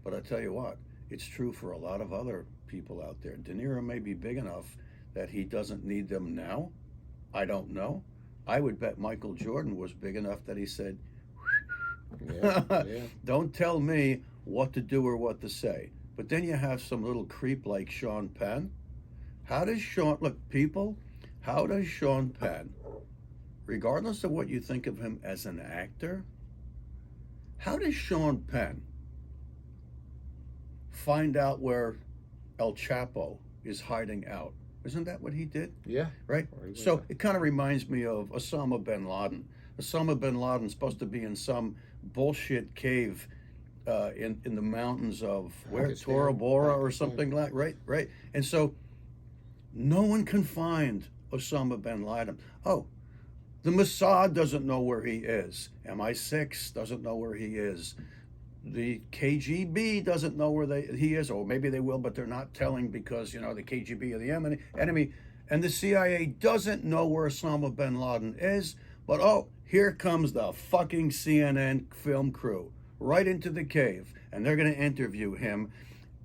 Speaker 1: But I tell you what, it's true for a lot of other people out there. De Niro may be big enough that he doesn't need them now. I don't know. I would bet Michael Jordan was big enough that he said, don't tell me what to do or what to say. But then you have some little creep like Sean Penn. How does Sean Penn, regardless of what you think of him as an actor, how does Sean Penn find out where El Chapo is hiding out? Isn't that what he did?
Speaker 2: Yeah.
Speaker 1: Right? So it kind of reminds me of Osama bin Laden. Osama bin Laden's supposed to be in some bullshit cave in the mountains of Tora Bora or something like, right? And so no one can find Osama bin Laden. Oh, the Mossad doesn't know where he is. MI6 doesn't know where he is. The KGB doesn't know where he is, or maybe they will, but they're not telling because, the KGB are the enemy. And the CIA doesn't know where Osama bin Laden is, but here comes the fucking CNN film crew right into the cave, and they're going to interview him.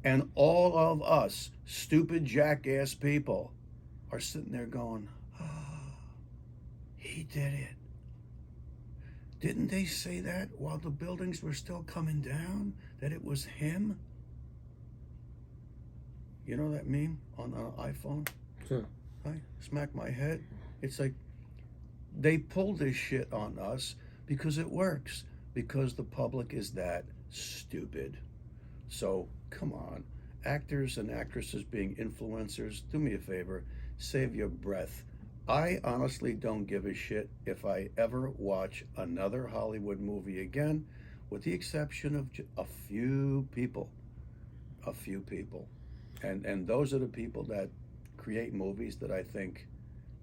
Speaker 1: And all of us stupid jackass people are sitting there going, he did it. Didn't they say that while the buildings were still coming down, that it was him? You know that meme on an iPhone?
Speaker 2: Sure.
Speaker 1: I smack my head. It's like they pulled this shit on us because it works, because the public is that stupid. So come on, actors and actresses being influencers, do me a favor, save your breath. I honestly don't give a shit if I ever watch another Hollywood movie again, with the exception of a few people. And those are the people that create movies that I think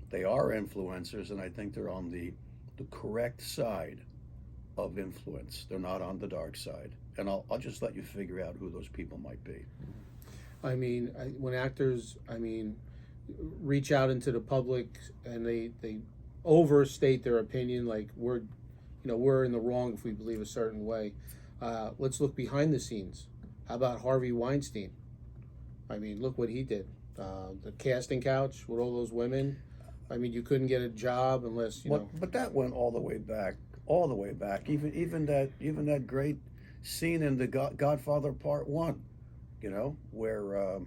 Speaker 1: they are influencers, and I think they're on the correct side of influence. They're not on the dark side. And I'll just let you figure out who those people might be.
Speaker 2: I mean, when actors, reach out into the public and they overstate their opinion, like we're in the wrong if we believe a certain way. Let's look behind the scenes. How about Harvey Weinstein? Look what he did. The casting couch with all those women. You couldn't get a job unless
Speaker 1: But that went all the way back. Even that great scene in the Godfather Part 1, where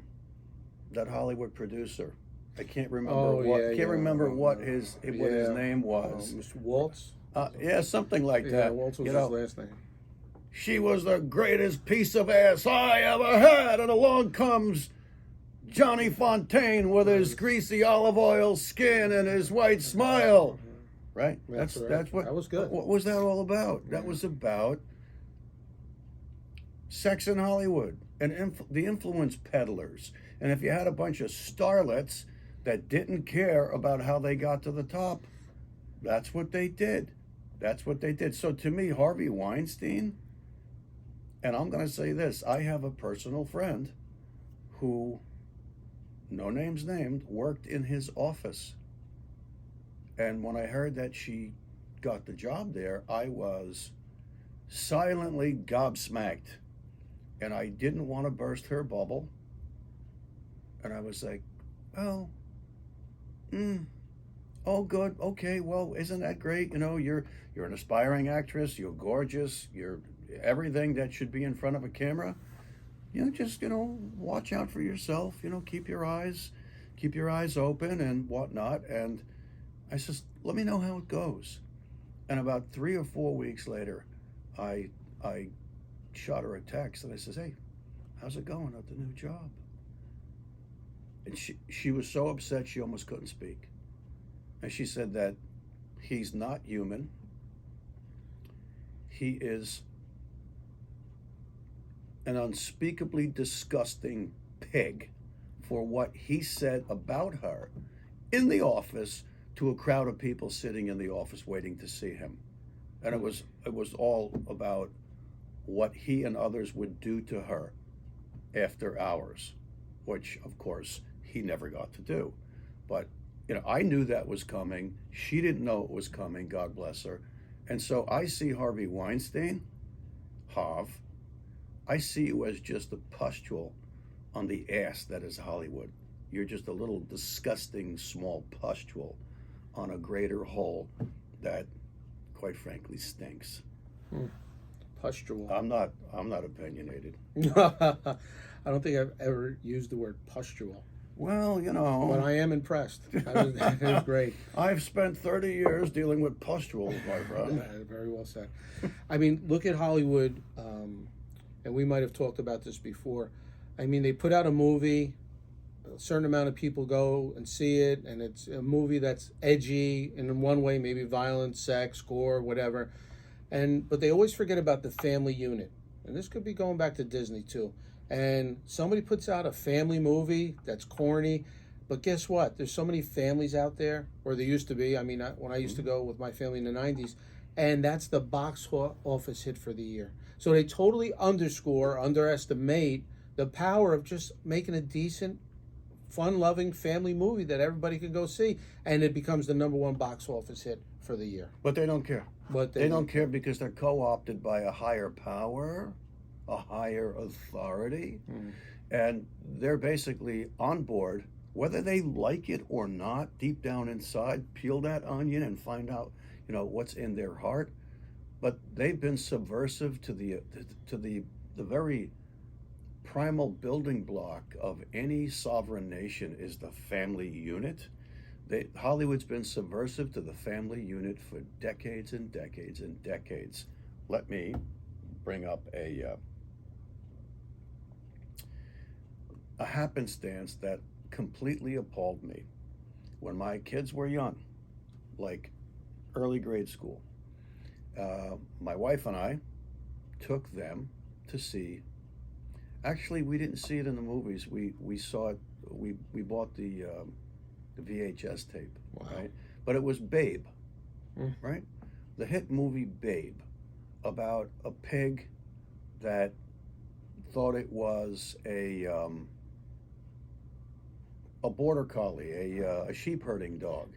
Speaker 1: that Hollywood producer, I can't remember what his name was.
Speaker 2: Mr. Waltz?
Speaker 1: Something like that.
Speaker 2: Waltz was his last name.
Speaker 1: She was the greatest piece of ass I ever had, and along comes Johnny Fontaine with his greasy olive oil skin and his white smile. Right? That's what
Speaker 2: that was good.
Speaker 1: What was that all about? That was about sex in Hollywood and the influence peddlers. And if you had a bunch of starlets that didn't care about how they got to the top, that's what they did. So to me, Harvey Weinstein, and I'm going to say this, I have a personal friend who, no names named, worked in his office. And when I heard that she got the job there, I was silently gobsmacked. And I didn't want to burst her bubble. And I was like, Oh, good. Okay. Well, isn't that great? You're an aspiring actress. You're gorgeous. You're everything that should be in front of a camera. Just watch out for yourself. Keep your eyes open and whatnot. And I says, let me know how it goes. And about 3 or 4 weeks later, I shot her a text and I says, hey, how's it going at the new job? And she was so upset she almost couldn't speak. And she said that he's not human. He is an unspeakably disgusting pig for what he said about her in the office to a crowd of people sitting in the office waiting to see him. And it was all about what he and others would do to her after hours, which of course he never got to do. But I knew that was coming. She didn't know it was coming, God bless her. And so I see Harvey Weinstein, Hav, I see you as just a pustule on the ass that is Hollywood. You're just a little disgusting small pustule on a greater whole that, quite frankly, stinks.
Speaker 2: Pustule.
Speaker 1: I'm not opinionated.
Speaker 2: I don't think I've ever used the word pustule.
Speaker 1: Well,
Speaker 2: But I am impressed. That was great.
Speaker 1: I've spent 30 years dealing with pustules, my friend.
Speaker 2: Very well said. I mean, look at Hollywood, and we might have talked about this before. I mean, they put out a movie, a certain amount of people go and see it, and it's a movie that's edgy, and in one way, maybe violence, sex, gore, whatever. But they always forget about the family unit. And this could be going back to Disney, too. And somebody puts out a family movie that's corny, but guess what? There's so many families out there, or there used to be. I mean, when I used to go with my family in the 90s, and that's the box office hit for the year. So they totally underestimate the power of just making a decent, fun-loving family movie that everybody can go see, and it becomes the #1 box office hit for the year.
Speaker 1: But they don't care.
Speaker 2: But
Speaker 1: They don't care because they're co-opted by a higher power, a higher authority, and they're basically on board, whether they like it or not. Deep down inside, peel that onion and find out, what's in their heart. But they've been subversive to the very primal building block of any sovereign nation is the family unit. Hollywood's been subversive to the family unit for decades and decades and decades. Let me bring up a happenstance that completely appalled me. When my kids were young, like early grade school, my wife and I took them to see. Actually, we didn't see it in the movies. We saw it. We bought the VHS tape,
Speaker 2: Wow.
Speaker 1: right? But it was Babe, right? The hit movie Babe, about a pig that thought it was a border collie, a sheep herding dog,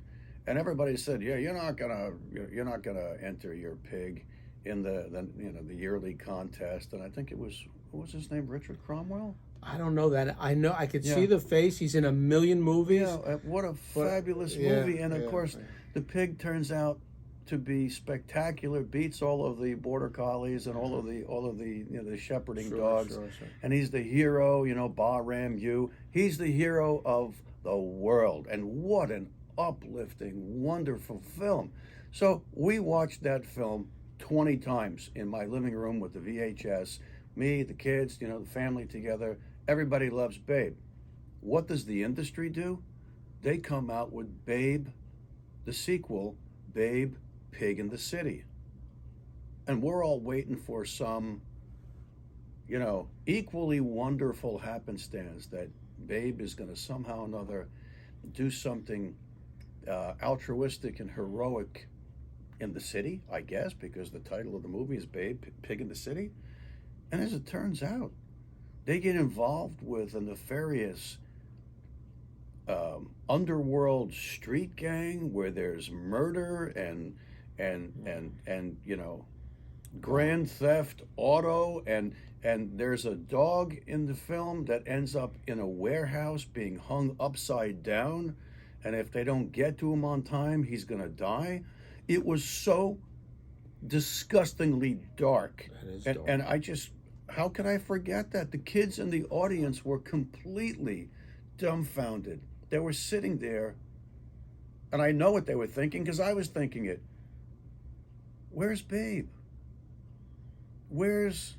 Speaker 1: and everybody said, "Yeah, you're not gonna enter your pig in the yearly contest." And I think it was, what was his name, Richard Cromwell?
Speaker 2: I don't know that. I know I could
Speaker 1: Yeah.
Speaker 2: see the face. He's in a million movies.
Speaker 1: Yeah, what a fabulous movie! And of course, the pig turns out to be spectacular. Beats all of the border collies and all of the the shepherding dogs.
Speaker 2: Sure.
Speaker 1: And he's the hero. Bahram you. He's the hero of the world. And what an uplifting, wonderful film. So we watched that film 20 times in my living room with the VHS. Me, the kids, the family together. Everybody loves Babe. What does the industry do? They come out with Babe, the sequel, Babe, Pig in the City. And we're all waiting for some, equally wonderful happenstance that Babe is going to somehow or another do something altruistic and heroic in the city, I guess, because the title of the movie is Babe, Pig in the City. And as it turns out, they get involved with a nefarious underworld street gang where there's murder and grand theft auto, and there's a dog in the film that ends up in a warehouse being hung upside down, and if they don't get to him on time, he's going to die. It was so disgustingly dark.
Speaker 2: That is
Speaker 1: and,
Speaker 2: dark.
Speaker 1: and I just, how could I forget that? The kids in the audience were completely dumbfounded. They were sitting there, and I know what they were thinking because I was thinking it. Where's Babe? Where's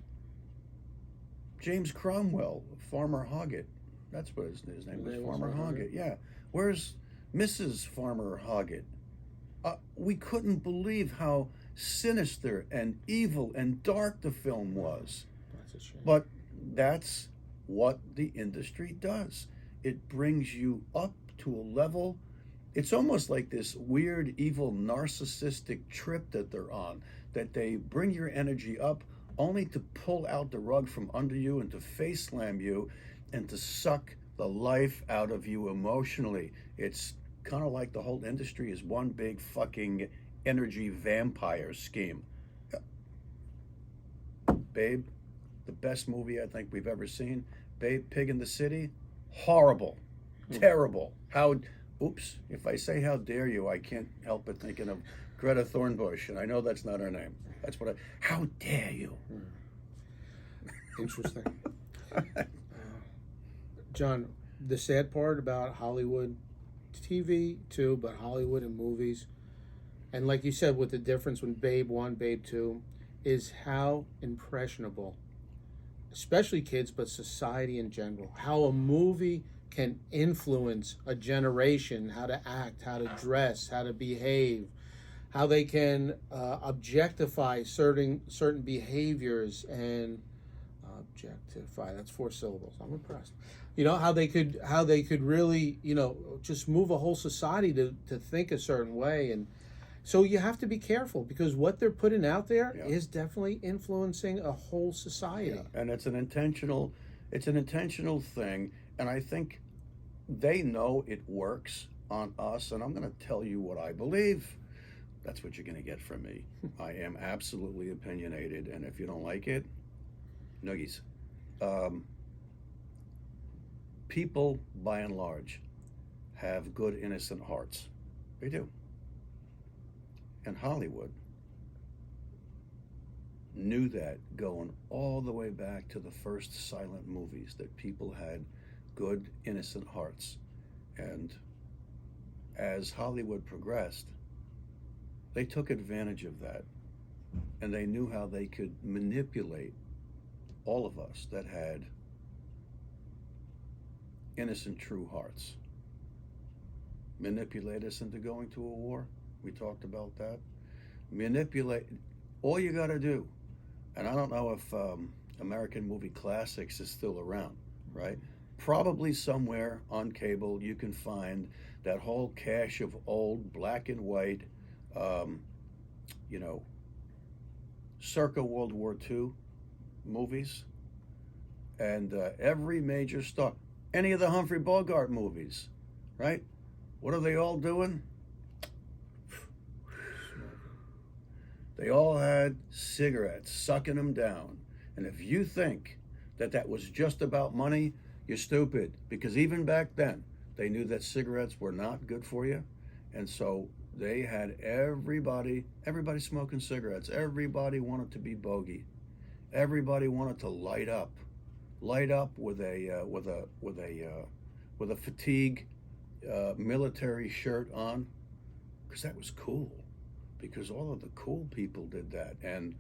Speaker 1: James Cromwell, Farmer Hoggett? That's what his name was, Farmer Hoggett. Yeah. Where's Mrs. Farmer Hoggett? We couldn't believe how sinister and evil and dark the film was.
Speaker 2: That's a shame.
Speaker 1: But that's what the industry does. It brings you up to a level. It's almost like this weird, evil, narcissistic trip that they're on, that they bring your energy up only to pull out the rug from under you and to face slam you and to suck the life out of you emotionally. It's kind of like the whole industry is one big fucking energy vampire scheme. Babe, the best movie I think we've ever seen. Babe, Pig in the City, horrible, terrible. Oops, if I say how dare you, I can't help but thinking of Greta Thunberg, and I know that's not her name. That's what how dare you?
Speaker 2: Interesting. John, the sad part about Hollywood TV too, but Hollywood and movies, and like you said, with the difference when Babe 1, Babe 2, is how impressionable, especially kids, but society in general, how a movie can influence a generation, how to act, how to dress, how to behave, how they can objectify certain behaviors and objectify. That's 4 syllables. I'm impressed. You know how they could really, you know, just move a whole society to think a certain way. And so you have to be careful because what they're putting out there is definitely influencing a whole society.
Speaker 1: Yeah. And it's an intentional thing. And I think they know it works on us. And I'm going to tell you what I believe. That's what you're going to get from me. I am absolutely opinionated. And if you don't like it, noogies. People, by and large, have good, innocent hearts. They do. And Hollywood knew that going all the way back to the first silent movies, that people had good, innocent hearts. And as Hollywood progressed, they took advantage of that. And they knew how they could manipulate all of us that had innocent, true hearts. Manipulate us into going to a war. We talked about that. Manipulate. All you got to do, and I don't know if American Movie Classics is still around, right? Probably somewhere on cable you can find that whole cache of old black and white, circa World War II movies. And every major star, any of the Humphrey Bogart movies, right? What are they all doing? They all had cigarettes, sucking them down. And if you think that that was just about money, you're stupid. Because even back then, they knew that cigarettes were not good for you. And so they had everybody smoking cigarettes. Everybody wanted to be bogey. Everybody wanted to light up with a fatigue military shirt on, because that was cool. Because all of the cool people did that. And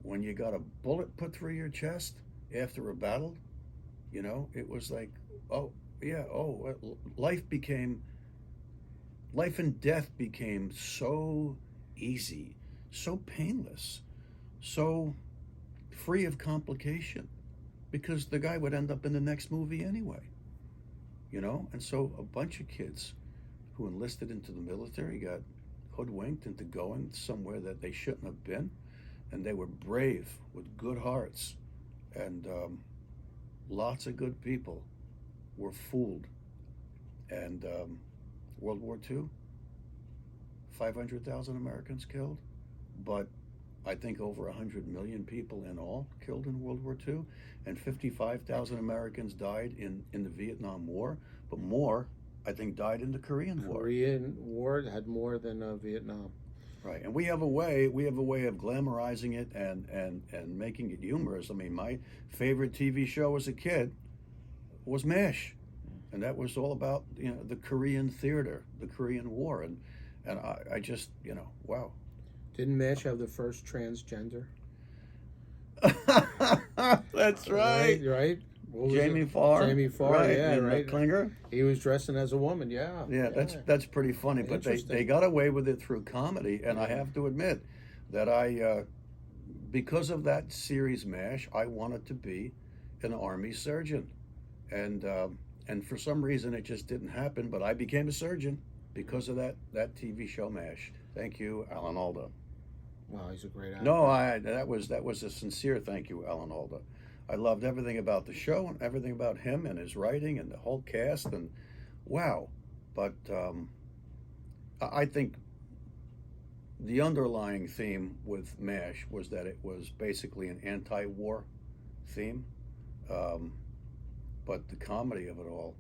Speaker 1: when you got a bullet put through your chest after a battle, it was like, life and death became so easy, so painless, so free of complication, because the guy would end up in the next movie anyway. And so a bunch of kids who enlisted into the military got hoodwinked into going somewhere that they shouldn't have been, and they were brave with good hearts, and lots of good people were fooled. And World War II, 500,000 Americans killed, but I think over 100 million people in all killed in World War II, and 55,000 Americans died in the Vietnam War, but more I think, died in the Korean War.
Speaker 2: Korean War had more than Vietnam.
Speaker 1: Right, and we have a way of glamorizing it and making it humorous. I mean, my favorite TV show as a kid was MASH, and that was all about, you know, the Korean theater, the Korean War, and I just, you know, wow.
Speaker 2: Didn't MASH have the first transgender?
Speaker 1: That's right.
Speaker 2: Right. What was
Speaker 1: Jamie
Speaker 2: it?
Speaker 1: Farr.
Speaker 2: Jamie Farr,
Speaker 1: right.
Speaker 2: yeah,
Speaker 1: and
Speaker 2: right.
Speaker 1: Klinger.
Speaker 2: He was dressing as a woman, yeah.
Speaker 1: Yeah, that's pretty funny. But they got away with it through comedy, and I have to admit that because of that series MASH, I wanted to be an Army surgeon, and for some reason it just didn't happen. But I became a surgeon because of that TV show MASH. Thank you, Alan Alda.
Speaker 2: Wow, he's a great actor.
Speaker 1: No, that was a sincere thank you, Alan Alda. I loved everything about the show and everything about him and his writing and the whole cast, and wow. But I think the underlying theme with MASH was that it was basically an anti-war theme, but the comedy of it all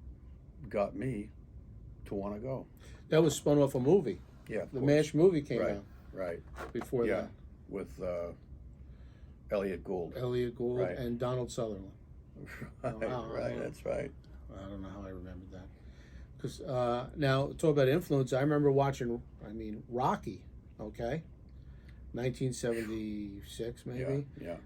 Speaker 1: got me to want to go.
Speaker 2: That was spun off a movie.
Speaker 1: Yeah,
Speaker 2: The MASH movie came
Speaker 1: right,
Speaker 2: out
Speaker 1: right.
Speaker 2: before
Speaker 1: Yeah,
Speaker 2: that.
Speaker 1: with Elliot Gould.
Speaker 2: Elliot Gould
Speaker 1: Right.
Speaker 2: and Donald Sutherland.
Speaker 1: Right,
Speaker 2: wow.
Speaker 1: right. That's right.
Speaker 2: I don't know how I remembered that. Because now, talk about influence. I remember watching, Rocky, okay? 1976, maybe.
Speaker 1: Yeah.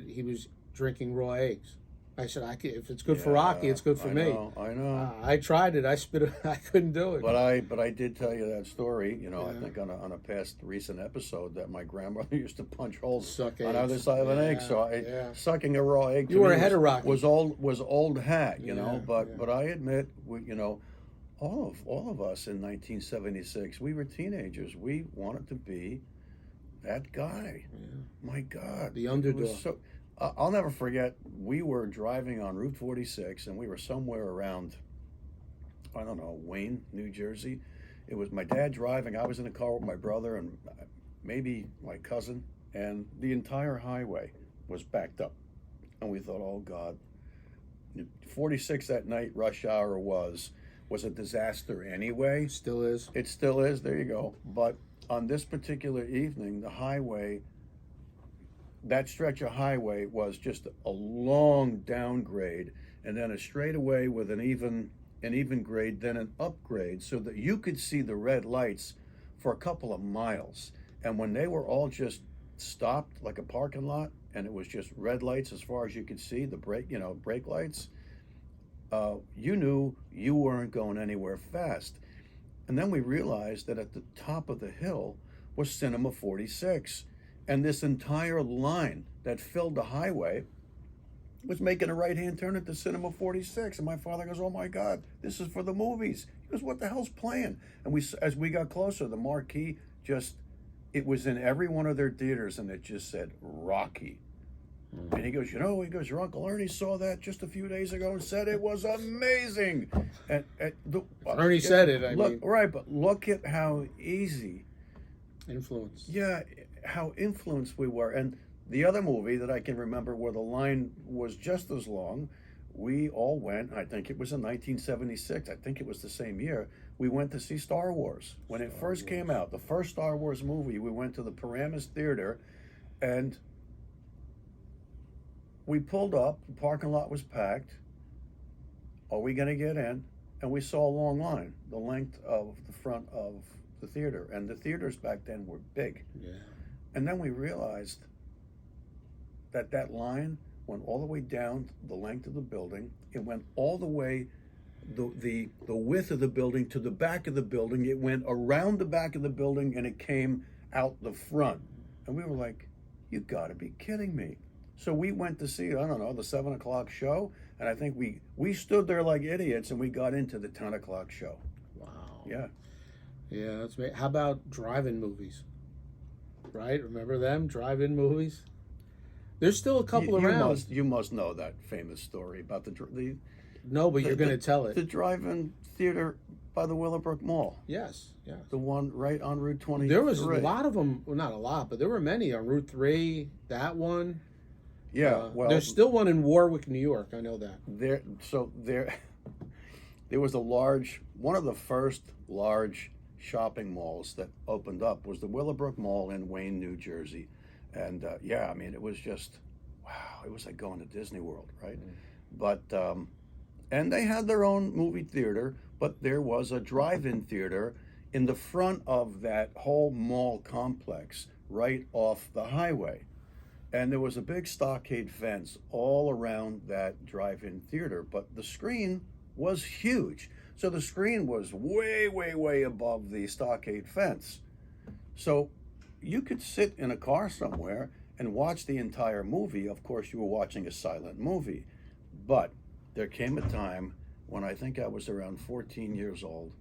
Speaker 2: He was drinking raw eggs. I said, if it's good for Rocky, it's good for me.
Speaker 1: I know.
Speaker 2: I tried it. I couldn't do it.
Speaker 1: But I did tell you that story. You know, I
Speaker 2: Yeah.
Speaker 1: think on a past recent episode that my grandmother used to punch holes
Speaker 2: Suck
Speaker 1: on
Speaker 2: eggs.
Speaker 1: either side of an egg. So sucking a raw egg.
Speaker 2: You
Speaker 1: to
Speaker 2: were
Speaker 1: me
Speaker 2: ahead of Rocky.
Speaker 1: Was old hat. You know,
Speaker 2: Yeah.
Speaker 1: but I admit, you know, all of us in 1976, we were teenagers. We wanted to be that guy.
Speaker 2: Yeah.
Speaker 1: My God,
Speaker 2: The
Speaker 1: it
Speaker 2: underdog.
Speaker 1: was so. I'll never forget. We were driving on Route 46, and we were somewhere around, I don't know, Wayne, New Jersey. It was my dad driving. I was in the car with my brother and maybe my cousin, and the entire highway was backed up. And we thought, oh God, 46 that night, rush hour was a disaster anyway.
Speaker 2: Still is.
Speaker 1: It still is. There you go. But on this particular evening, the highway, that stretch of highway was just a long downgrade, and then a straightaway with an even grade, then an upgrade, so that you could see the red lights for a couple of miles. And when they were all just stopped like a parking lot, and it was just red lights as far as you could see, the brake lights, you knew you weren't going anywhere fast. And then we realized that at the top of the hill was Cinema 46. And this entire line that filled the highway was making a right-hand turn at the Cinema 46. And my father goes, oh my God, this is for the movies. He goes, what the hell's playing? And as we got closer, the marquee it was in every one of their theaters, and it just said Rocky. And he goes, your Uncle Ernie saw that just a few days ago and said it was amazing. And
Speaker 2: Ernie said it,
Speaker 1: Right, but look at how easy.
Speaker 2: Influence.
Speaker 1: Yeah, how influenced we were. And the other movie that I can remember where the line was just as long, we all went, I think it was in 1976, I think it was the same year, we went to see Star Wars. When it first came out, the first Star Wars movie, we went to the Paramus Theater, and we pulled up, the parking lot was packed. Are we going to get in? And we saw a long line, the length of the front of the theater. And the theaters back then were big.
Speaker 2: Yeah.
Speaker 1: And then we realized that line went all the way down the length of the building. It went all the way, the width of the building to the back of the building. It went around the back of the building, and it came out the front. And we were like, you got to be kidding me. So we went to see, I don't know, the 7 o'clock show, and I think we stood there like idiots, and we got into the 10 o'clock show.
Speaker 2: Wow.
Speaker 1: Yeah.
Speaker 2: Yeah, that's me. How about drive-in movies? Right? Remember them? Drive-in movies? There's still a couple around.
Speaker 1: You must know that famous story about the
Speaker 2: No, but you're going to tell it.
Speaker 1: The drive-in theater by the Willowbrook Mall.
Speaker 2: Yes.
Speaker 1: The one right on Route 23.
Speaker 2: There was a lot of them. Well, not a lot, but there were many on Route 3. That one.
Speaker 1: Yeah. Well,
Speaker 2: there's still one in Warwick, New York. I know that.
Speaker 1: There there was one of the first large shopping malls that opened up was the Willowbrook Mall in Wayne, New Jersey. And yeah, I mean, it was just, wow, it was like going to Disney World, right? But, and they had their own movie theater, but there was a drive-in theater in the front of that whole mall complex right off the highway. And there was a big stockade fence all around that drive-in theater, but the screen was huge. So the screen was way, way, way above the stockade fence. So you could sit in a car somewhere and watch the entire movie. Of course, you were watching a silent movie. But there came a time when I think I was around 14 years old,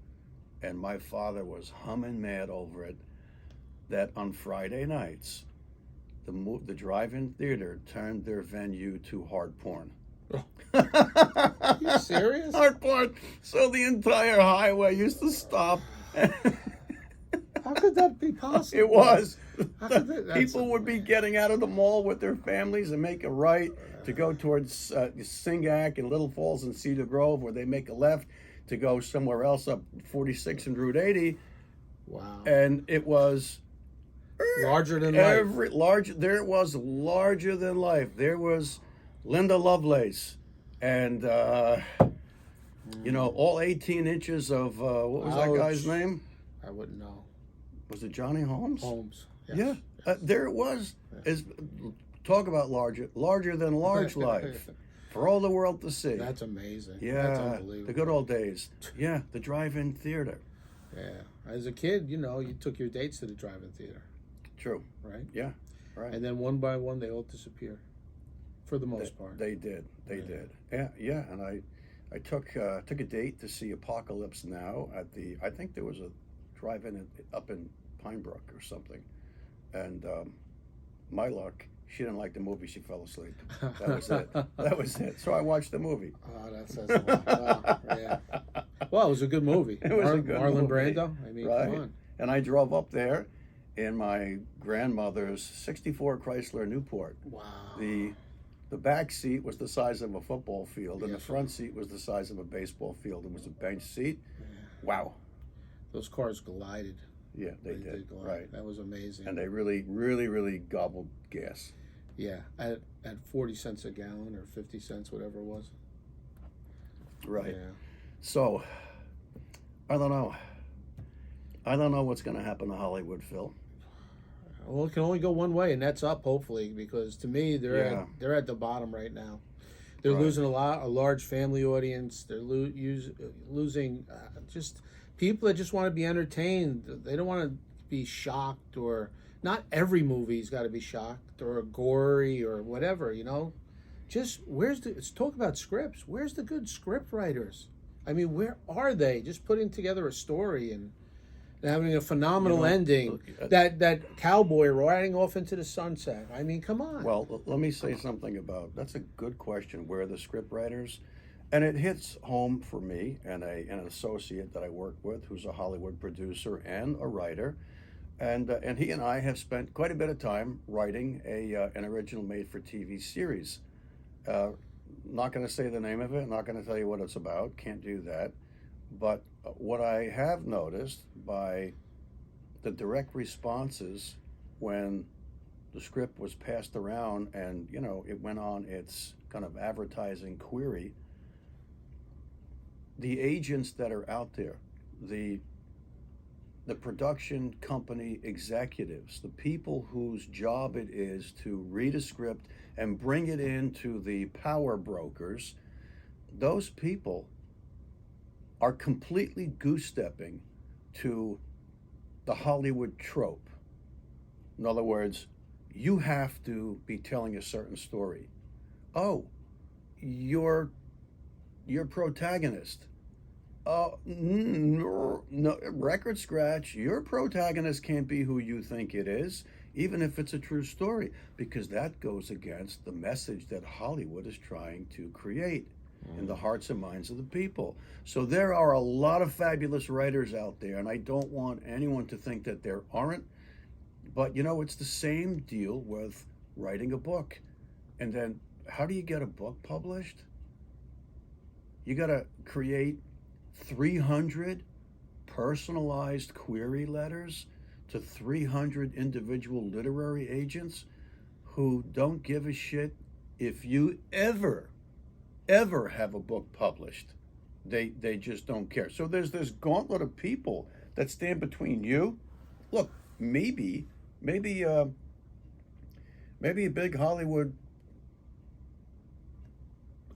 Speaker 1: and my father was humming mad over it, that on Friday nights, the drive-in theater turned their venue to hard porn.
Speaker 2: Are you serious?
Speaker 1: Hard porn. So the entire highway used to stop.
Speaker 2: How could that be possible?
Speaker 1: It was.
Speaker 2: That's
Speaker 1: People would be getting out of the mall with their families and make a right to go towards Singac and Little Falls and Cedar Grove, or they make a left to go somewhere else up 46 and Route 80.
Speaker 2: Wow.
Speaker 1: And it was
Speaker 2: Larger than life.
Speaker 1: There was larger than life. There was Linda Lovelace, and all 18 inches of what was that guy's name?
Speaker 2: I wouldn't know.
Speaker 1: Was it Johnny Holmes?
Speaker 2: Holmes. Yes.
Speaker 1: Yeah, there it was. Is talk about larger than large life for all the world to see.
Speaker 2: That's amazing.
Speaker 1: Yeah,
Speaker 2: That's unbelievable.
Speaker 1: the good old days. Yeah, the drive-in theater.
Speaker 2: Yeah, as a kid, you took your dates to the drive-in theater.
Speaker 1: True.
Speaker 2: Right.
Speaker 1: Yeah. Right.
Speaker 2: And then one by one, they all disappear, for the most part.
Speaker 1: They did. They did. Yeah. Yeah. And I took a date to see Apocalypse Now at I think there was a drive-in up in Pinebrook or something, and my luck, she didn't like the movie. She fell asleep. That was it. That was it. So I watched the movie.
Speaker 2: Oh, that says a lot. Wow, yeah. Well, it was a good movie.
Speaker 1: It was a good
Speaker 2: Marlon
Speaker 1: movie.
Speaker 2: Brando. I mean,
Speaker 1: Right.
Speaker 2: come on.
Speaker 1: And I drove up there in my grandmother's '64 Chrysler Newport.
Speaker 2: Wow.
Speaker 1: The back seat was the size of a football field, and the
Speaker 2: Yes.
Speaker 1: front seat was the size of a baseball field. It was a bench seat.
Speaker 2: Yeah.
Speaker 1: Wow.
Speaker 2: Those cars glided.
Speaker 1: Yeah, they did.
Speaker 2: glide.
Speaker 1: Right.
Speaker 2: That was amazing.
Speaker 1: And they really, really, really gobbled gas.
Speaker 2: Yeah, at 40 cents a gallon or 50 cents, whatever it was.
Speaker 1: Right.
Speaker 2: Yeah.
Speaker 1: So, I don't know. I don't know what's going to happen to Hollywood, Phil.
Speaker 2: Well, it can only go one way, and that's up, hopefully, because to me, they're at the bottom right now. They're
Speaker 1: Right.
Speaker 2: losing a large family audience. They're losing just people that just want to be entertained. They don't want to be shocked, or not every movie's got to be shocked or gory or whatever. Just let's talk about scripts. Where's the good script writers? I mean, where are they? Just putting together a story and having a phenomenal ending. That cowboy riding off into the sunset. I mean, come on.
Speaker 1: Well, let me say something about that's a good question. Where are the script writers? And it hits home for me and an associate that I work with, who's a Hollywood producer and a writer, and he and I have spent quite a bit of time writing an original made-for-TV series. Not going to say the name of it. Not going to tell you what it's about. Can't do that. But what I have noticed by the direct responses when the script was passed around and it went on its kind of advertising query, the agents that are out there, the production company executives, the people whose job it is to read a script and bring it into the power brokers, those people are completely goose-stepping to the Hollywood trope. In other words, you have to be telling a certain story. Oh, your protagonist. No, record scratch. Your protagonist can't be who you think it is, even if it's a true story, because that goes against the message that Hollywood is trying to create in the hearts and minds of the people. So there are a lot of fabulous writers out there, and I don't want anyone to think that there aren't. But it's the same deal with writing a book. And then how do you get a book published? You got to create 300 personalized query letters to 300 individual literary agents who don't give a shit if you ever have a book published. They just don't care. So there's this gauntlet of people that stand between you. Look, maybe a big Hollywood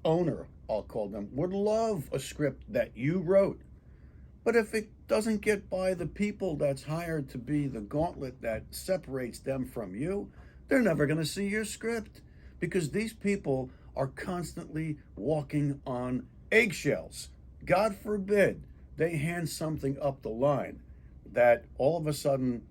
Speaker 1: owner, I'll call them, would love a script that you wrote. But if it doesn't get by the people that's hired to be the gauntlet that separates them from you, they're never going to see your script, because these people are constantly walking on eggshells. God forbid they hand something up the line that all of a sudden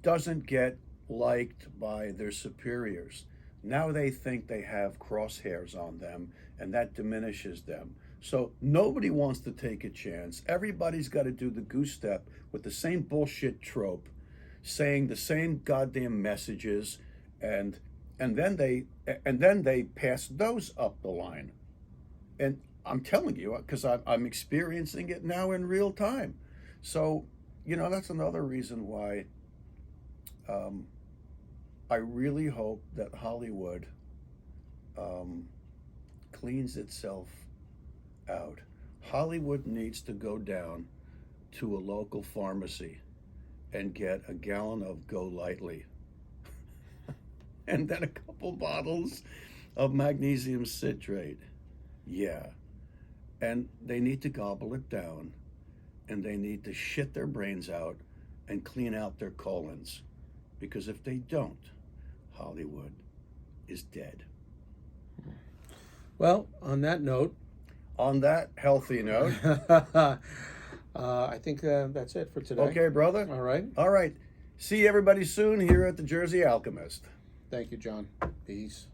Speaker 1: doesn't get liked by their superiors. Now they think they have crosshairs on them, and that diminishes them. So nobody wants to take a chance. Everybody's got to do the goose step with the same bullshit trope, saying the same goddamn messages, and then they pass those up the line. And I'm telling you, because I'm experiencing it now in real time. So, that's another reason why I really hope that Hollywood cleans itself out. Hollywood needs to go down to a local pharmacy and get a gallon of Go Lightly and then a couple bottles of magnesium citrate. Yeah. And they need to gobble it down, and they need to shit their brains out and clean out their colons. Because if they don't, Hollywood is dead.
Speaker 2: Well, on that note.
Speaker 1: On that healthy note.
Speaker 2: I think that's it for today.
Speaker 1: Okay, brother.
Speaker 2: All right.
Speaker 1: See everybody soon here at the Jersey Alchemist.
Speaker 2: Thank you, John. Peace.